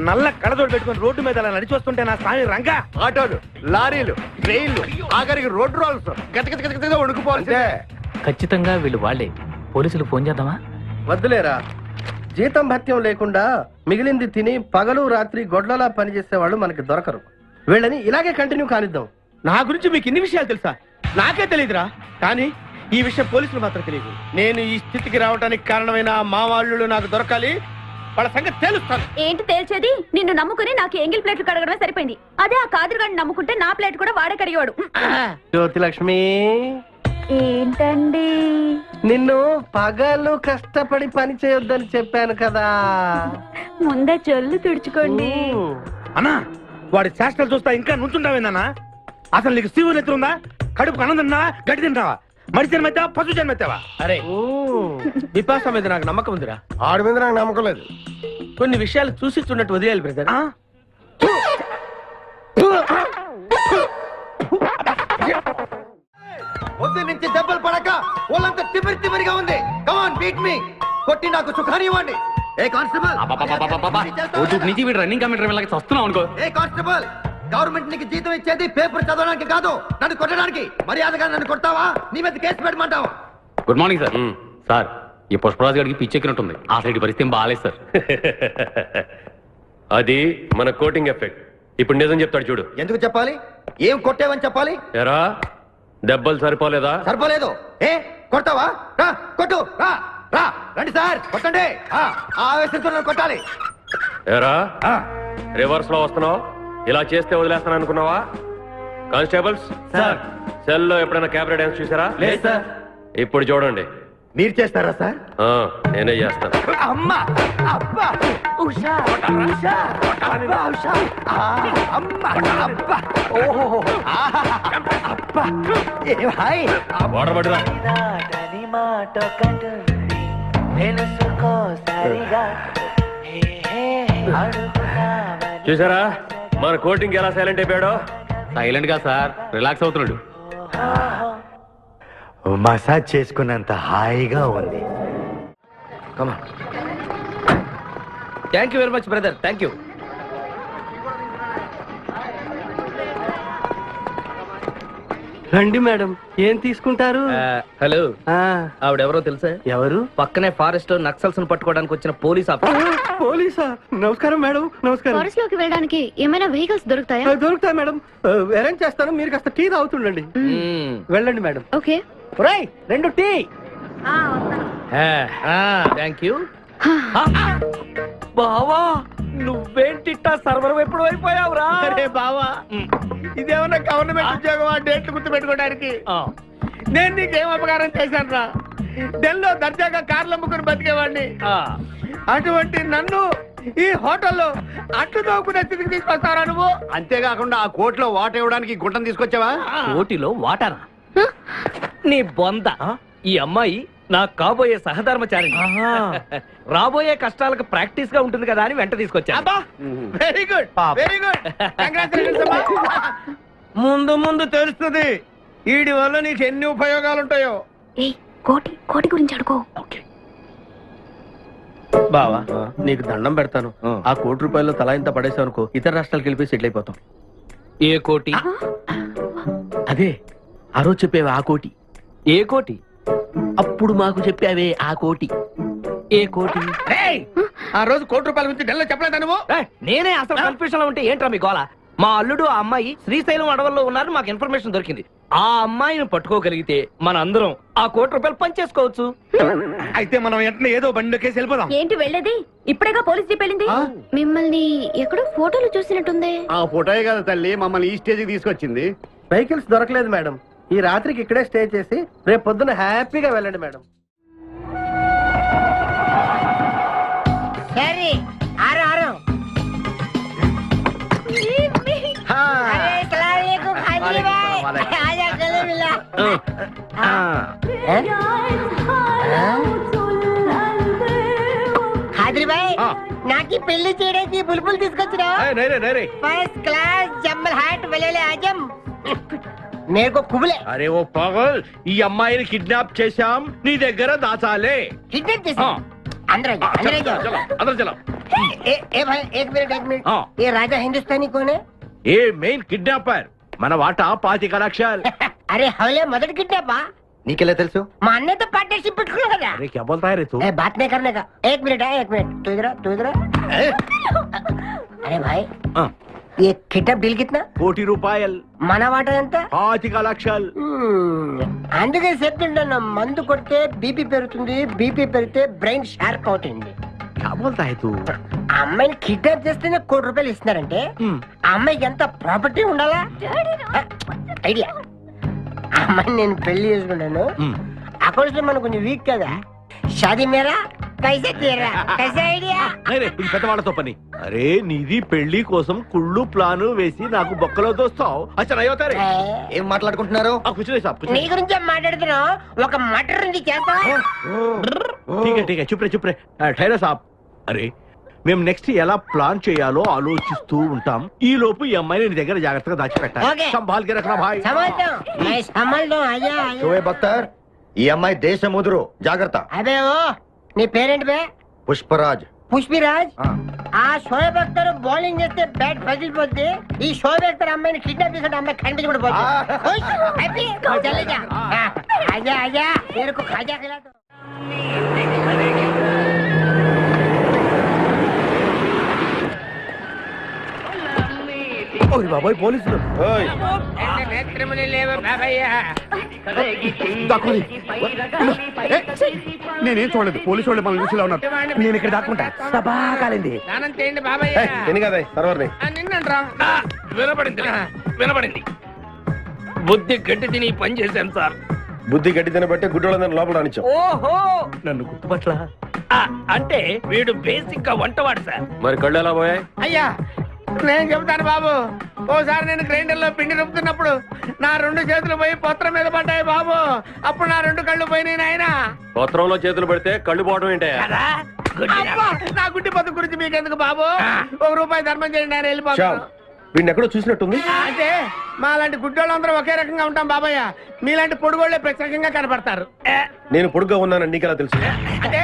నల్ల కళ్ళతోడు పెట్టుకుని రోడ్డు మీద అలా నడిచి వస్తుంటే నా స్వామి రంగా. ఆటోలు, లారీలు, ట్రైన్లు, ఆఖరికి రోడ్డు రోల్స్ గతగతగతగా వణుకుపోవాల్సిందే. ఖచ్చితంగా వీళ్ళు వాళ్ళే. పోలీసులు ఫోన్ చేద్దామా? వద్దులేరా, జీతం భత్యం లేకుండా మిగిలింది తిని పగలు రాత్రి గొడ్లలా పనిచేసే వాళ్ళు మనకి దొరకరు. వీళ్ళని ఇలాగే కంటిన్యూ కానిద్దాం. నా గురించి మీకు ఇన్ని విషయాలు తెలుసా? నాకే తెలియదురా. కానీ ఈ విషయం పోలీసులు మాత్రం తెలియదు. నేను ఈ స్థితికి రావడానికి కారణమైన మా వాళ్ళు నాకు దొరకాలి. వాళ్ళ సంగతి తెలుస్తాను. ఏంటి తేల్చేది? నిన్ను నమ్ముకుని నాకు ఎంగిల్ ప్లేట్లు కడగడమే సరిపోయింది. అదే ఆ కాదురుగాడిని నమ్ముకుంటే నా ప్లేట్ కూడా వాడే కడిగేవాడు. జ్యోతి లక్ష్మి, ఏంటండి? నిన్ను పగలు కష్టపడి పని చేయొద్దని చెప్పాను కదా. ముందే చెల్లు తుడుచుకోండి. అన్నా, వాడి చేష్టలు చూస్తా ఇంకా నుంచుంటావేందన్నా? అసలు నీకు శివు నెత్తి ఉందా? కడుపు అన్నం తిన్నావా, గడ్డి తింటావా? మడి జన్మెత్తావా, పశు జన్మెత్తావా? అరే విపాస మీద నాకు నమ్మకం ఉందిరా. ఆడి మీద నాకు నమ్మకం లేదు. కొన్ని విషయాలు చూసి చూడట్టు వదిలేయాలి బ్రదర్. పొద్దు నుంచి దెబ్బలు పడక వాళ్ళంతా తిమిరిగా ఉంది. కమాన్ బీట్ మీ, కొట్టి నాకు సుఖాన్ని ఇవ్వండి. ఏ కానిస్టేబుల్, నుంచి వీడు రన్నింగ్ కమిటీ వెళ్ళక వస్తున్నావు అనుకో. ఏ కానిస్టేబుల్, గవర్నమెంట్ నీకు జీతం ఇచ్చేది పేపర్ చదవడానికి కాదు, నన్ను కొట్టడానికి. మర్యాదగా నన్ను కొడతావా, నీ మీద కేసు పెట్టమంటావా? Good morning sir. సార్, ఈ పుష్పరాజు గారికి పిచ్చెక్కినట్టుంది. ఆ సైడ్ పరిస్థితి బాగాలేదు సార్. అది మన కోటింగ్ ఎఫెక్ట్. ఇప్పుడు నిజం చెప్తాడు చూడు. ఎందుకు చెప్పాలి? ఏం కొట్టేవని చెప్పాలి? ఎరా దెబ్బలు సరిపోలేదా? సరిపోలేదు. ఏ కొడతావా? రా కొట్టు, రా రా, రండి సార్ కొట్టండి. ఆవేశంతో నన్ను కొట్టాలి. ఎరా రివర్స్ లో వస్తున్నావు? ఇలా చేస్తే వదిలేస్తాను అనుకున్నావా? కానిస్టేబుల్స్ సార్, సెల్ లో ఎప్పుడైనా కెమెరా డాన్స్ చూసారా? లేదు సార్. ఇప్పుడు చూడండి. మీరు చేస్తారా సార్? నేనే చేస్తాను. అమ్మా, అబ్బా, ఉషా, ఉషా, అబ్బా, ఉషా, అమ్మా, అబ్బా, ఓహో, అబ్బా, ఏ హాయ్. వాటర్ పట్టురా. చూసారా మన కోటింగ్ ఎలా సైలెంట్ అయిపోయాడో? సైలెంట్ గా సార్, రిలాక్స్ అవుతున్నాడు. మసాజ్ చేసుకున్నంత హాయిగా ఉంది. Thank you very much brother, thank you. రండి మేడం, ఏం తీసుకుంటారు? హలో, ఆవిడెవరో తెలుసా? ఎవరు? పక్కనే ఫారెస్ట్ లో నక్సల్స్ పట్టుకోవడానికి వచ్చిన పోలీస్ ఆఫీసర్. పోలీసా? నమస్కారం మేడం. నమస్కారం. ఫారెస్ట్ లోకి వెళ్ళడానికి ఏమైనా వెహికల్స్ దొరుకుతాయా? దొరుకుతాయి మేడం, అరేంజ్ చేస్తాను. మీరు కాస్త టీ తాగుతుండండి. వెళ్ళండి మేడం. ఓకే. రై 2 టీ. Thank you. బావా, నువ్వేంటిట్టా సర్వర్ ఎప్పుడు అయిపోయావురా? అరే బావా, ఇదేమన్నా గవర్నమెంట్ ఉద్యోగం? డేట్లు గుర్తు పెట్టుకోవడానికి నేను నీకేం అపకారం చేశాను రా? ఢిల్లీలో దర్జాగా కార్లు అమ్ముకుని బతికేవాడిని. అటువంటి నన్ను ఈ హోటల్లో అట్లు తోకునే స్థితికి తీసుకొస్తారా నువ్వు? అంతేకాకుండా ఆ కోర్టులో వాటర్ ఇవ్వడానికి గుంటను తీసుకొచ్చావా? కోటిలో వాటారా? నీ బొంద. ఈ అమ్మాయి నా కాబోయే సహధర్మచారి. రాబోయే కష్టాలకు ప్రాక్టీస్ గా ఉంటుంది కదా అని వెంట తీసుకొచ్చా. Very good, very good. ముందు ముందు తెలుస్తుంది వీడి వల్ల నీకు ఎన్ని ఉపయోగాలు ఉంటాయో. కోటి కోటి గురించి అడుకో. బావా, నీకు దండం పెడతాను. ఆ ₹1 తలా ఇంత పడేసావు అనుకో, ఇతర రాష్ట్రాలకు వెళ్ళిపోయి సెటిల్ అయిపోతాం. ఏ కోటి? అదే ఆ రోజు చెప్పేవే ఆ కోటి. ఏ కోటి? అప్పుడు మాకు చెప్పావే ఆ కోటి. ఏ కోటి? ఆ రోజు ₹1 గురించి ఢిల్లీలో చెప్పలేదా నువ్వు? నేనే అసలు కన్ఫ్యూషన్ లో ఉంటే ఏంట్రా మీ గోల? మా అల్లుడు ఆ అమ్మాయి శ్రీశైలం అడవుల్లో ఉన్నారు, మాకు ఇన్ఫర్మేషన్ దొరికింది. ఆ అమ్మాయిని పట్టుకోగలిగితే మన అందరం ఆ ₹1 పంచేసుకోవచ్చు. అయితే మనం వెంటనే ఏదో బండికేసి వెళ్ళిపోదాం. ఏంటి వెళ్ళేది? ఇప్పుడేగా పోలీస్ జీప్ వెళ్ళింది. మిమ్మల్ని ఎక్కడో ఫోటోలు చూసినట్టుంది. ఆ ఫోటోయే కదా తల్లి మమ్మల్ని ఈ స్టేజ్కి తీసుకొచ్చింది. వెహికల్స్ దొరకలేదు మేడం. ఈ రాత్రికి ఇక్కడే స్టే చేసి రేపు పొద్దున హ్యాపీగా వెళ్ళండి మేడం. నాకు పెళ్లి చేయడానికి బుల్బుల్ తీసుకొచ్చిన ఫస్ట్ క్లాస్ జమ్మల్ హాట్ వెళ్ళలే ఆజం మేరకు కుబులే. అరే ఓ పాగల్, ఈ అమ్మాయిని కిడ్నాప్ చేశాం, నీ దగ్గర దాచాలే. కిడ్నాప్ చేసాం. అందరూ అందరూ చలో. ए भाई एक मिनट हाँ। ये राजा हिंदुस्तानी कौन है? ఏ మెయిన్ కిడ్నాపర్ మన వాటా 25 లక్షలు. అరే హవలే మొదటి కిడ్నాపా? నీకెలా తెలుసు? మా అన్నయ్యతో పార్ట్నర్షిప్ పెట్టుకున్నావు కదా. అరే क्या बोलता है रे तू? ए, बात नहीं करने का. एक मिनट तू इधर अरे भाई हाँ। ये किडनैप डील कितना? 1 కోటి రూపాయలు. మన వాటా ఎంత? 25 లక్షలు. అందుకే చెప్తుంటాను మందు కొడితే బీపీ పెరుగుతుంది, బీపీ పెరిగితే బ్రెయిన్ షార్ప్ అవుతుంది. क्या बोलता है तू? ఆ అమ్మాయిని కిడ్నాప్ చేస్తేనే ₹1 కోటి ఇస్తున్నారంటే ఆ అమ్మాయికి ఎంత ప్రాపర్టీ ఉండాలా? ఐడియా. ఆ అమ్మాయిని నేను పెళ్లి చేసుకున్నాను. అకౌంట్స్ మనం కొంచెం వీక్ కదా. షాదీ మేరా కైసే తీరా కైసే ఐడియా? ఇది పెద్దవాళ్ళతో పని. అరే నీది పెళ్లి కోసం కుళ్ళు ప్లాను వేసి నాకు బొక్కలో దోస్తావు. అచ్చా అవుతారే. ఏం మాట్లాడుకుంటున్నారు? కూర్చునే సాబ్ నీ గురించే మాట్లాడుతున్నావు. ఒక మటర్ ఉంది చేస్తావా? ఠీకే చుప్రే ఠైరా సాబ్. అరే మేము నెక్స్ట్ ఎలా ప్లాన్ చేయాలో ఆలోచిస్తూ ఉంటాం. ఈ లోపు ఈ అమ్మాయిని నీ దగ్గర జాగ్రత్తగా దాచిపెట్టాలి. ఓకే. సంభాల్ కే రఖనా భాయ్. సంభాల్తో అయ్యా. షోయబ్ అఖ్తర్, ఈ అమ్మాయి దేశం ముదురు, జాగ్రత్త. అదే ఓ నీ పేరెంట్ బే? పుష్పరాజ్. పుష్పిరాజ్. ఆ షోయబ్ అఖ్తర్ బౌలింగ్ చేస్తే బ్యాట్ పగిలిపోద్ది. ఈ షోయబ్ అఖ్తర్ అమ్మాయిని కిడ్నాప్ చేసే అమ్మాయి కనిపించకుండా పోతుంది. ఆజా ఆజా तेरे खाजा खिला दो. బాబాయ్ పోలీసులు. నేనేం చూడలేదు, పోలీసు వాళ్ళు మనం చూసిలా ఉన్నారు. నేను ఇక్కడ దాక్కుంటా. సభా కాలింది. వినపడింది. బుద్ధి గట్టి తిని పని చేశాను సార్. బుద్ధి గడ్డి తినబట్టే గుడ్డోళ్ళందరినీ లోపల రానిచ్చాం. ఓహో నన్ను గుర్తుపట్ల. అంటే వీడు బేసిక్ గా వంటవాడు సార్. మరి కళ్ళు ఎలా పోయాయి? అయ్యా నేను చెబుతాను బాబు. ఓసారి నేను గ్రైండర్ లో పిండి రుబ్బుతున్నప్పుడు నా 2 చేతులు పోయి పత్రం మీద పడ్డాయి బాబు. అప్పుడు నా 2 కళ్ళు పోయినాయి నాయన. పత్రంలో చేతులు పెడితే కళ్ళు పోవడం ఏంటే? నా గుడ్డి బతుకు గురించి మీకెందుకు బాబు? ₹1 ధర్మం చేయండి, నేను వెళ్ళిపోతాను. వీడిని ఎక్కడో చూసినట్టుంది. అంటే మా లాంటి గుడ్డోళ్ళందరూ ఒకే రకంగా ఉంటాం బాబయ్య. మీలాంటి పొడుగోళ్లే ప్రత్యేకంగా కనపడతారు. నేను పొడుగ్గా ఉన్నానని నీకెలా తెలుసు? అంటే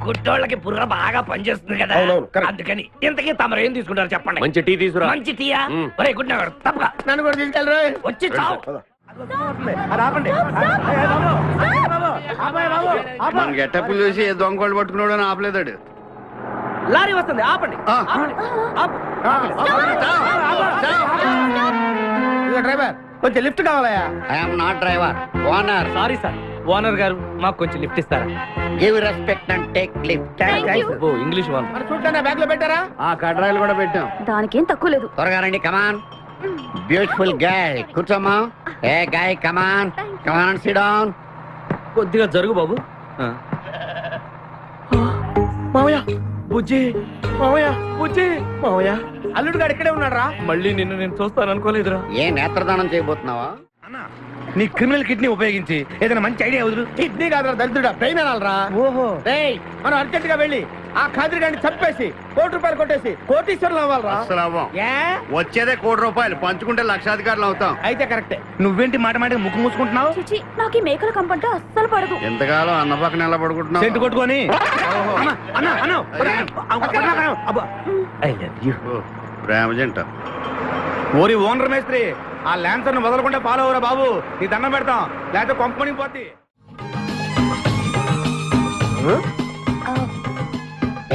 గుడ్డోళ్ళకి బుర్ర బాగా పనిచేస్తుంది కదా. అవునవును, కరెక్ట్. అందుకని ఇంతకీ తమరు ఏం తీసుకుంటారు చెప్పండి. మంచి టీ తీసుకురా. మంచి టీయా? ఒరే గుడ్డ తప్పగా నన్ను కూడా తీసుకెళ్ళరు. వచ్చి చావు. మన గెటప్పులు చూసి ఏ దొంగోళ్ళు పట్టుకున్నాడు అని ఆపలేదాడు. లారీ వస్తుంది, ఆపండి. డ్రైవర్ కొంచెం లిఫ్ట్ కావాలయా? I'm not driver, owner. Sorry sir, owner గారు మాకు కొంచెం లిఫ్ట్ ఇస్తారా? Give respect and take lift. Oh English owner. మరి చూడండి బ్యాగ్ లో పెట్టారా? ఆ కడ్రాయిలు కూడా పెట్టాం. దానికేం తక్కువ లేదు. త్వరగా రండి, కమాన్. బ్యూటిఫుల్ గాయ్, కూర్చోమ్మా. ఏ గాయ్, కమాన్ కమాన్, సిట్ డౌన్. కొద్దిగా జరుగు బాబు. మామయ్య బుజ్జి, మామయ్య బుజ్జి, మామయ్య అల్లుడు గారు ఇక్కడే ఉన్నాడు రా. మళ్ళీ నిన్ను నేను చూస్తాను అనుకోలేదురా. ఏ నేత్రదానం చేయబోతున్నావా? నీ క్రిమినల్ కిడ్నీ ఉపయోగించి ఏదైనా మంచి ఐడియా వదులు. కిడ్నీ కాదురా దళితుడా, బ్రెయిన్ అనాలరా. ఓహో రేయ్, మనం అర్జెంట్ గా వెళ్ళి ఆ ఖాద్రి గారిని చంపేసి ₹1 కొట్టేసి కోటీశ్వరులు అవ్వాలరా. అసలు అవ్వం. ఏ? వచ్చేదే ₹1 పంచుకుంటే లక్షాధికారులు అవుతాం. అయితే కరెక్టే. నువ్వేంటి మాట మాట ముక్కు మూసుకుంటున్నావు? చిచి, నాకు ఈ మేకల కంపంటే అస్సలు పడదు. ఎంతకాలం అన్న పక్కన ఎలా పడుకుంటున్నావు? సెంటు కొట్టుకొని ప్రేమ జంట. ఓరి ఓనర్ మేస్త్రి, ఆ ల్యాన్సర్ ను వదలకుండా ఫాలో అవరా బాబు. నీ దండం పెడతాం, లేకపోతే కొంపని పోద్ది.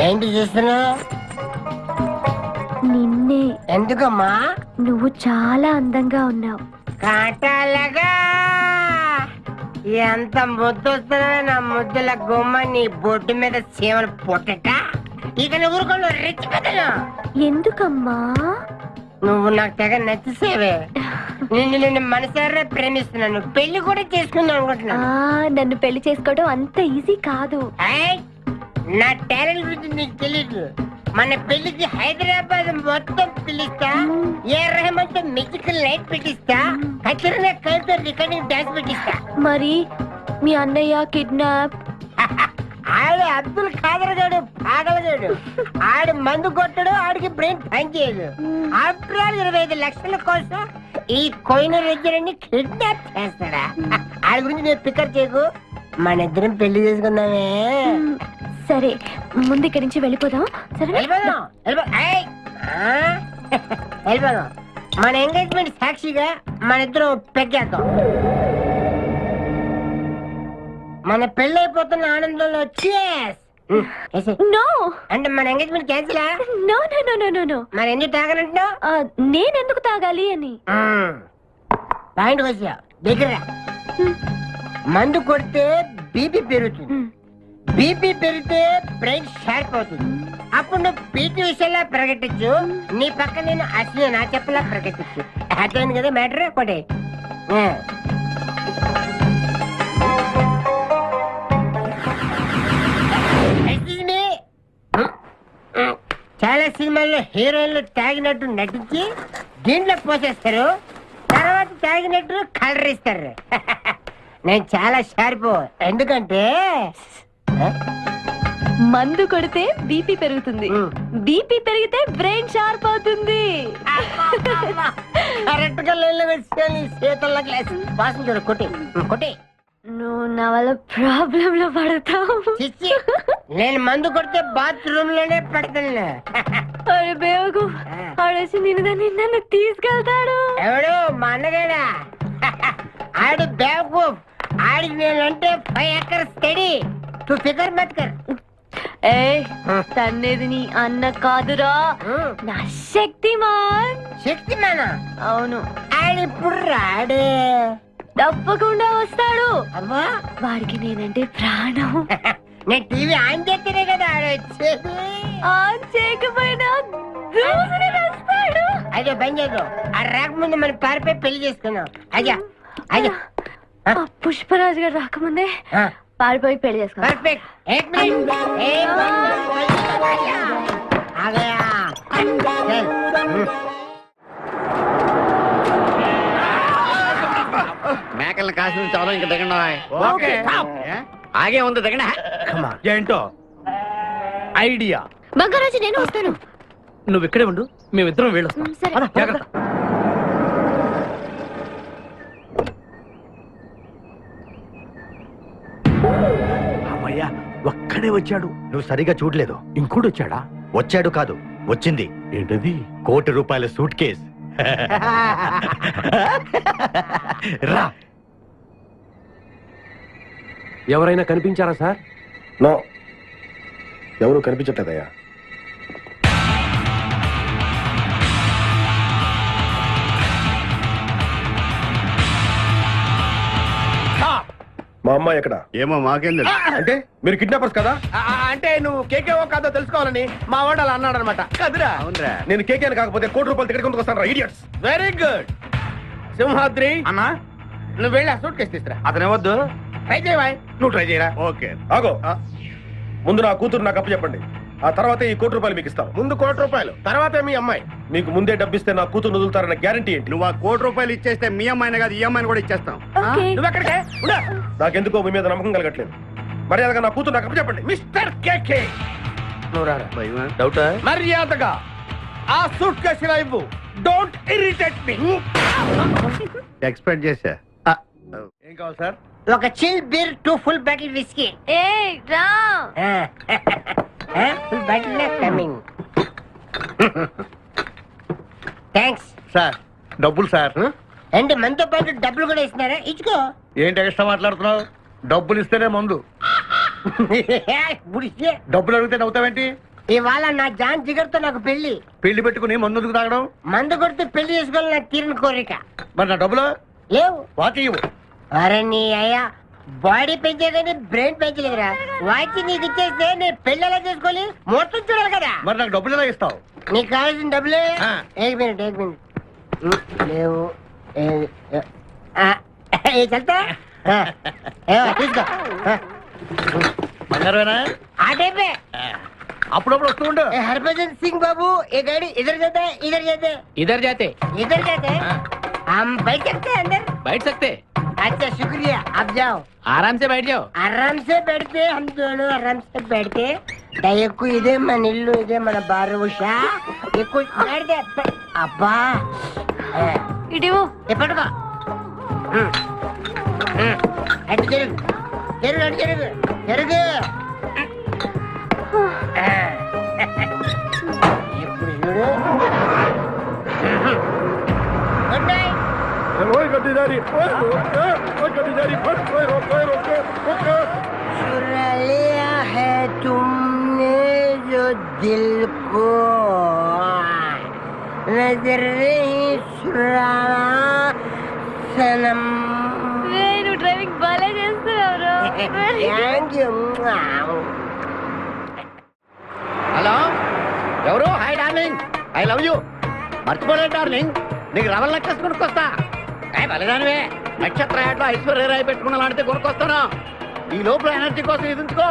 ఏంటి చూస్తున్నా? నిన్నే. ఎందుకమ్మా? నువ్వు చాలా అందంగా ఉన్నావు. కాటాలగా ఎంత ముద్దు వస్తున్నా నా ముద్దుల గుమ్మ నీ బొడ్డు మీద చీమలు పొట్టట. ఇక నువ్వు రిచ్ పెద్దలు. ఎందుకమ్మా? నువ్వు నాకు తెగ నచ్చేసేవే. నిన్ను మనసారా ప్రేమిస్తున్నాను, పెళ్లి కూడా చేసుకుందాం అనుకుంటున్నాను. నన్ను పెళ్లి చేసుకోవడం అంత ఈజీ కాదు. నా టాలెంట్ గురించి నీకు తెలీదు. మన పెళ్లికి హైదరాబాద్ మొత్తం పిలుస్తా, ఏ రెహమాన్ తో మ్యూజికల్ నైట్ పెట్టిస్తా, ఖచ్చితంగా కలితో రికార్డింగ్ డాన్స్ పెట్టిస్తా. మరి మీ అన్నయ్య కిడ్నాప్? ఆడు అబ్దుల్ ఖాదర్ గాడు పాగలగాడు. ఆడు మందు కొట్టడు, ఆడికి బ్రెయిన్ పని చేయదు. ఆఫ్టర్ ఆల్ 25 లక్షల కోసం ఈ కోయిన రెజ్జరని కిడ్నాప్ చేస్తాడా? ఆడి గురించి నేను పికర్ చేయకు, మన ఇద్దరం పెళ్లి చేసుకుందామే. సరే ముందు ఇక్కడి నుంచి వెళ్ళిపోదాం సరే వెళ్ళిపోదాం ఏయ్! ఆ? వెళ్ళిపోదాం మన ఎంగేజ్మెంట్ సాక్షిగా మన ఇద్దరం పెగ్గేద్దాం మన పెళ్ళైపోతున్న ఆనందంలో cheers! నో అంటే మన engagement cancel no no no no no no మరి ఎందుకు తాగనంటున్నావు నేనెందుకు తాగాలి అని పాయింట్ వచ్చా దగ్గర మందు కొడితే బీపీ పెరుగుతుంది బీపీ పెరిగితే బ్రెయిన్ షార్ప్ అవుతుంది అప్పుడు నువ్వు పీటీ విషయంలో ప్రకటించు నీ పక్క నేను అసలు నా చెప్పలా ప్రకటించు అర్థమైంది కదా మ్యాటర్ ఒకటి చాలా సినిమాల్లో హీరోయిన్లు తాగినట్టు నటించి దీంట్లో పోసేస్తారు తర్వాత తాగినట్టు కలర్ ఇస్తారు నేను చాలా షార్ప్ ఎందుకంటే మందు కొడితే బీపీ పెరుగుతుంది బీపీ పెరిగితే బ్రెయిన్ షార్ప్ అవుతుంది కరెక్ట్ గా లైన్లో వేసుకొని చేతుల్లో గ్లాస్ వాసన చూడు కొట్టి కొట్టి నువ్వు నా వల్ల ప్రాబ్లం లో పడతావు చిచ్చి నేను మందు కొడితే బాత్రూమ్ లోనే పడతాను అరే బేవకు ఆడేసి నిన్ను తీసుకెళ్తాడు ఎవడు మా అన్నగాడా ఆడు బేవకు ఆడికి నేనంటే 5 acres స్టడీ తు ఫికర్ మత్ కర్ ఏ తన్నేది నీ అన్న కాదురా నా శక్తిమాన్ శక్తిమాన్ అవును ఆడిప్పుడు రాడే తప్పకుండా వస్తాడు అమ్మా వాడికి నేనంటే ప్రాణం నేను టీవీ ఆన్ చేస్తేనే కదా ఆడొచ్చేది ఆన్ చేయకపోయినా దూసుని వస్తాడు అదే బంద్ చేద్దాం ఆ రాకముందు మనం పారిపోయి పెళ్లి చేసుకుందాం అయ్యా అయ్యా పుష్పరాజు గారు రాకముందే పారిపోయి పెళ్లి చేసుకో పర్ఫెక్ట్ ఏక్ మినిట్ ఏక్ ఆ గయా మేకల్ని కాసిన చాలా ఇంకా దిగండి ఆగే ఉంది దిగండి ఏంటో ఐడియా బంగారాజు నేను వస్తాను నువ్వు ఇక్కడే ఉండు మేమిద్దరం వెళ్ళొస్తాం సరే జాగ్రత్త అమ్మయ్యా ఒక్కడే వచ్చాడు. నువ్వు సరిగా చూడలేదు. ఇంకోటి వచ్చాడా? వచ్చాడు కాదు, వచ్చింది. ఏంటది? ₹1 కోటి సూట్ కేస్. రా. ఎవరైనా కనిపించారా సార్? నో, ఎవరు కనిపించట్లేదయ్యా. మా అమ్మాయి ఎక్కడ? ఏమో మాకేం తెలుసు. అంటే మీరు కిడ్నాపర్స్ కదా? అంటే నువ్వు కేకేవో కాదో తెలుసుకోవాలని మా వాడు అలా అన్నాడు అనమాట కదురా. అవునరా. నేను కేకే కాకపోతే ₹1 టికెట్ కొందుకు వస్తాను రా, ఇడియట్స్. వెరీ గుడ్ సింహాద్రి, అన్నా నువ్వు వెళ్ళి ఆ సూట్ కేసు తీసుకురా. అతనే వద్దు. ట్రై చేయవా? నువ్వు ట్రై చేయరా. ఓకే. ఆగో, ముందు నా కూతురు నాకు అప్పు చెప్పండి. ఆ తర్వాత ఈ ₹1 మీకు ఇస్తాను. ముందు ₹1 తర్వాత మీ అమ్మాయి. మీకు ముందే డబ్బిస్తే నా కూతురు వదులుతారన్న గ్యారంటీ ఏంటి? నువ్వు ఆ ₹1 ఇచ్చేస్తే మీ అమ్మాయిని కాదు ఈ అమ్మాయిని కూడా ఇచ్చేస్తాం. ఓకే నువ్వు ఎక్కడికే? నాకెందుకో మీ మీద నమ్మకం కలగట్లేదు. మర్యాదగా నా కూతురు నాకు అప్పు చెప్పండి. మిస్టర్ కేకే, నువ్వు రారా. డౌటా? మర్యాదగా ఆ సూట్ కేసు ఇలా ఇవ్వు. Don't irritate me. ఎక్స్పెక్ట్ చేశా. ఏం కావాలి సార్? ఒక chill beer 2 full bottle whisky. ఏ రా full bottle coming. Thanks sir డబ్బులు సార్. అంటే మనతో పాటు డబ్బులు కూడా ఇస్తున్నారా? ఇచ్చుకో. ఏంటి ఎక్స్ట్రా మాట్లాడుతున్నావు? డబ్బులు ఇస్తేనే మందు. బుడిసే. డబ్బులు అడిగితే నవ్వుతావేంటి? ఇవాళ నా జాన్ జిగర్తో నాకు పెళ్లి. పెళ్లి పెట్టుకుని మందు ఎందుకు తాగడం? మందు కొడితే పెళ్లి చేసుకోవాలి నా తీరిన కోరిక. మరి నా డబ్బులు లేవు. వాకి ఇవ్వు. అరే నీ అయ్యా బాడీ పెంచే కానీ బ్రెయిన్ పెంచలేదురా. వాచి నీకు ఇచ్చేస్తే నేను పెళ్లి ఎలా చేసుకోవాలి? మొత్తం చూడాలి కదా. మరి నాకు డబ్బులు ఎలా ఇస్తావు? నీకు కావాల్సిన డబ్బులే. ఆ. ఏక్ మినిట్ లేవు. చల్తా తీసుకో. బంగారమేనా? ఆ టైపే. అప్పుడప్పుడు వస్తూ ఉండు. हरभजन सिंह बाबू ये गाड़ी इधर जाता है इधर जाते इधर जाते इधर जाते हम बैठ सकते हैं अंदर? बैठ सकते अच्छा शुक्रिया, आप जाओ. आराम से बैठ जाओ. आराम से बैठते हम दोनों आराम से बैठते. దయకు ఇదే మన ఇల్లు, ఇదే మన బారుషా. ఎక్కువ మాడితే అబ్బా ఇడివో ఎప్పటికో అటు జరుగు జరుగు అటు జరుగు జరుగు. ఇప్పుడు చూడు. Good night. चुरा लिया है तुमने जो दिल को, नजर नहीं चुराना सनम. నువ్వు డ్రైవింగ్ బాగా చేస్తున్నావు. Thank you. హలో ఎవరు? Hi darling, I love you. మర్చిపోలేదు డార్లింగ్, నీకు రవల్ నెక్లెస్ కొనుక్కొస్తా. బలిదానివే, నక్షత్ర యాడ్లో ఐశ్వర్యరాయ్ పెట్టుకున్న లాంటిది కొనుక్కొస్తాను. ఈ లోపల ఎనర్జీ కోసం ఎదుంచుకో.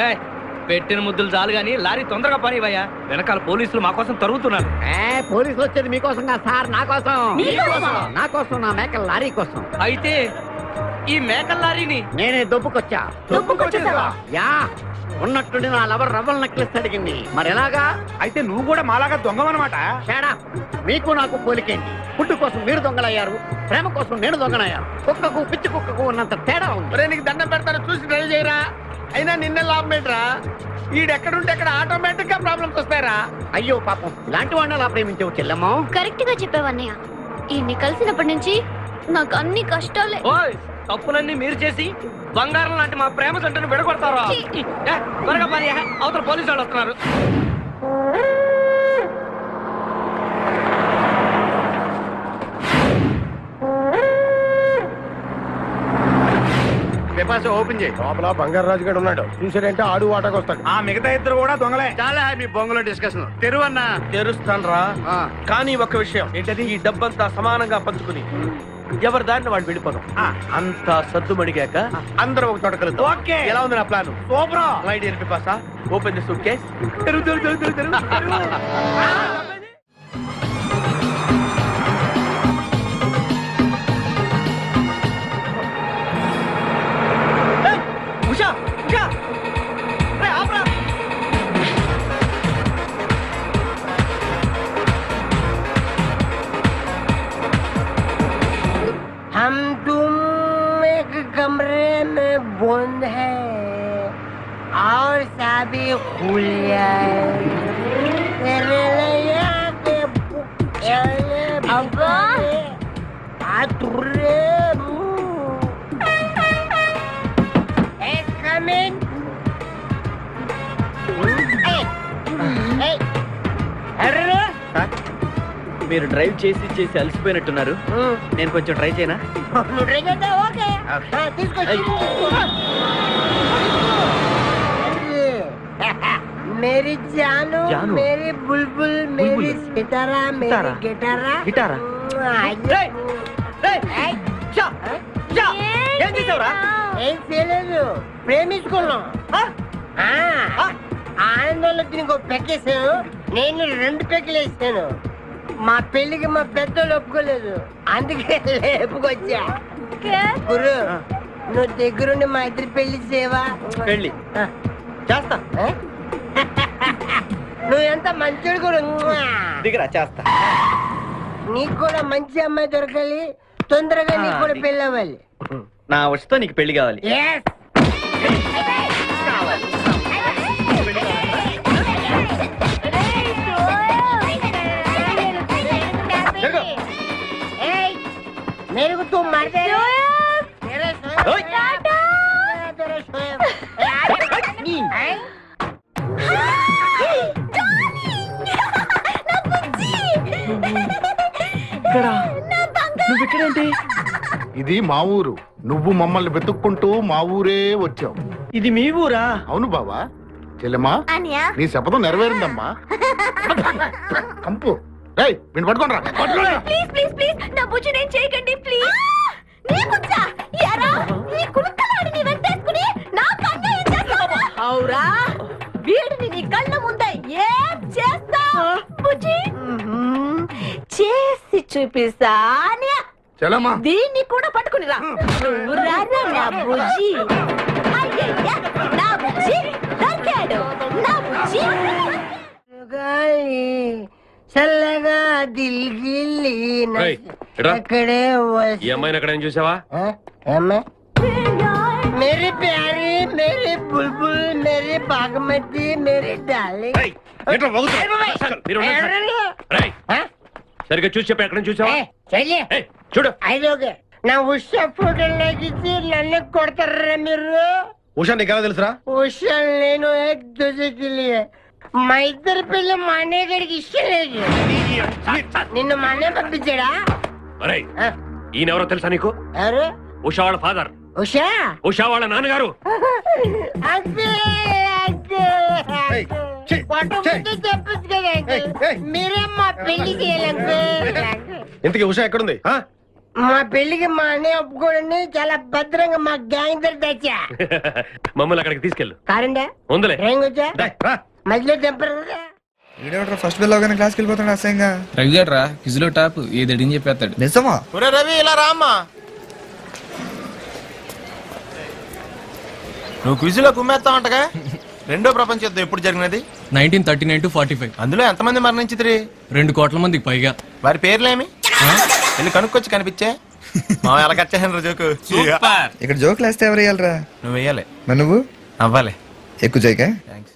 ఏయ్, పెట్టిన ముద్దులు చాలు గాని లారీ తొందరగా పని ఇవ్వయ్యా. వెనకాల పోలీసులు మా కోసం తరుగుతున్నారు. పోలీసులు వచ్చేది మీకోసం కాదు సార్, నా కోసం. నా కోసం, నా మేకల లారీ కోసం. అయితే ఈ మేకల లారీని నేనే దొబ్బుకొచ్చా. యా, ఉన్నట్టుండి నా లవర్ రవ్వల్ నెక్లెస్ అడిగింది. మరి ఎలాగా? అయితే నువ్వు కూడా మాలాగా దొంగవన్నమాట. తేడా మీకు నాకు పోలికేంటి? ఫుడ్ కోసం మీరు దొంగలయ్యారు, ప్రేమ కోసం నేను దొంగనయ్యాను. కుక్కకు పిచ్చి కుక్కకు ఉన్నంత తేడా ఉంది. నీకు దండం పెడతాను, చూసి డ్రైవ్ చేయరా. అయినా నిన్న లాభం ఏంట్రా? ఈడెక్కడుంటే అక్కడ ఆటోమేటిక్ గా ప్రాబ్లమ్స్ వస్తాయరా. అయ్యో పాపం, ఇలాంటి వాడిని అలా ప్రేమించవు చెల్లెమ్మా. కరెక్ట్ గా చెప్పావన్నయ్య. ఈయన్ని కలిసినప్పటి నుంచి నాకు అన్ని కష్టాలే. ఓయ్, తప్పులన్నీ మీరు చేసి బంగారం లాంటి మా ప్రేమ జంటను విడగొడతారా? త్వరగా పని, అవతల పోలీసు వాళ్ళు వస్తున్నారు. ఓపెన్ చేయి. లోపల బంగారు రాజు గడు ఉన్నాడు, చూసాడంటే ఆడు వాటకు వస్తాడు. ఆ మిగతా ఇద్దరు కూడా దొంగలే. చాలా మీ బొంగులో డిస్కషన్. తెరువన్నా. తెరుస్తాను రా, కానీ ఒక్క విషయం ఏంటది? ఈ డబ్బంతా సమానంగా పంచుకుని ఎవరి దారిని వాడు వెళ్ళిపోదాం. అంతా సద్దుమడిగాక అందరూ ఒక చోట కలుద్దాం. ఓకే, ఎలా ఉంది నా ప్లాన్? సూపర్. లైట్ ఎరిపి పాసా. Open the suitcase. Usha, Usha, రే ఆపరా. हम तुम एक कमरे में बंद है और चाबी खुल जाए तेरे लिए के अब्बा। మీరు డ్రైవ్ చేసి చేసి అలసిపోయినట్టున్నారు. నేను కొంచెం ట్రై చేయనా? मेरी जानू, जानू? मेरी बुलबुल, मेरी सितारा, मेरी गिटारा. గిటారా? ఏం చేసావురా? ఏం చేయలేదు, ప్రేమించుకున్నాం. ఆనందంలో దీనికి ఒక పెక్కేసాను, నేను 2 పెక్కలు వేసాను. మా పెళ్లికి మా పెద్దలు ఒప్పుకోలేదు, అందుకే లేపుకొచ్చా. గురు, నువ్వు దగ్గరుండి మా ఇద్దరు పెళ్లి చేయవా? పెళ్ళి చేస్తా. నువ్వు ఎంత మంచిడు గురు. దిగరా, చేస్తా. నీకు కూడా మంచి అమ్మాయి దొరకాలి, తొందరగా నీకు కూడా పెళ్ళి అవ్వాలి. నా వచ్చతో నీకు పెళ్లి కావాలి. Yes. Hey, मेरे को तुम मारते हो? तेरे నువ్వెక్కడేంటి? ఇది మా ఊరు, నువ్వు మమ్మల్ని వెతుక్కుంటూ మా ఊరే వచ్చావు. ఇది మీ ఊరా? అవును బావా. చెల్లెమ్మా, నీ శపథం నెరవేరిందమ్మా. కంపు రేయ్, వీణ్ణి పట్టుకోండిరా. ప్లీజ్ ప్లీజ్ ప్లీజ్ నా బుజ్జి నేను చేయకండి ప్లీజ్. నీ బుజ్జా యారా, నీ కులుకలాడిని వెంటేసుకుని నా కన్యాయం చేస్తావా? అవురా, వీడిని నీ కళ్ళ ముందే ఏం చేస్తా? బుజ్జి చేసి చూపిస్తానే. చెల్లెమ్మా, దీన్ని కూడా పట్టుకుని రా. నువ్వు రారా నా బుజ్జి. అయ్యయ్య, నా బుజ్జి దొరికాడు. నా బుజ్జి చల్లగా దిల్గిల్లి రేయ్, ఎట్రా? అక్కడే ఈ అమ్మాయిని ఎక్కడ చూసావా? అమ్మాయి मेरी प्यारी मेरी बुलबुल मेरी बागमती मेरी डार्लिंग మీరు ఉండండి సార్. సరిగ్గా చూసి చెప్పి ఎక్కడ చూసావా చల్లి చూడు ఐదోకే నా ఉషా ఫోటో లాగిచ్చి నన్ను కొడతారా మీరు ఉషా నీకు ఎలా తెలుసురా ఉషా నేను ఏక్ దూజేకి లియే మా ఇద్దరి పిల్ల మా అన్నయ్య గడికి ఇష్టం లేదు నిన్ను మా అన్నయ్య పంపించాడా ఒరేయ్, ఈయనెవరో తెలుసా నీకు? ఎవరు ఉషా వాళ్ళ ఫాదర్. ఉషా ఉషా వాళ్ళ నాన్నగారు. చెప్పచ్చు కదా మీరే మా పెళ్లి చేయాలంటే ఇంతకీ ఉషా ఎక్కడుంది ఆ? మా పెళ్లికి మా అన్నయ్య ఒప్పుకోండి చాలా భద్రంగా మా గ్యాంగ్ దగ్గర తెచ్చా మమ్మల్ని అక్కడికి తీసుకెళ్ళు. కారండా ఉందలే. ట్రైన్ వచ్చా డేయ్, రా. మధ్యలో టెంపరీ ఫస్ట్ బెల్ అవగానే క్లాస్కి వెళ్ళిపోతాడు అసహ్యంగా. రవిగాడు రా క్విజ్ లో టాప్ ఏది అడిగి చెప్పేస్తాడు. నిజమా? రవి ఇలా రామ్మా. నువ్వు క్విజ్ లో కుమ్మేస్తావంటగా. రెండో ప్రపంచ యుద్ధం ఎప్పుడు జరిగినది? 1939 to 45. అందులో ఎంతమంది మరణించితిరి? 2 కోట్ల మందికి పైగా. వారి పేర్లేమి? వెళ్ళి కనుక్కొచ్చి కనిపించే. మా ఎలా కచ్చాను జోకు. ఇక్కడ జోకులు వేస్తే ఎవరు వేయాలరా? నువ్వు వేయాలి. మరి నువ్వు అవ్వాలి. ఎక్కువ జోకా? థ్యాంక్స్.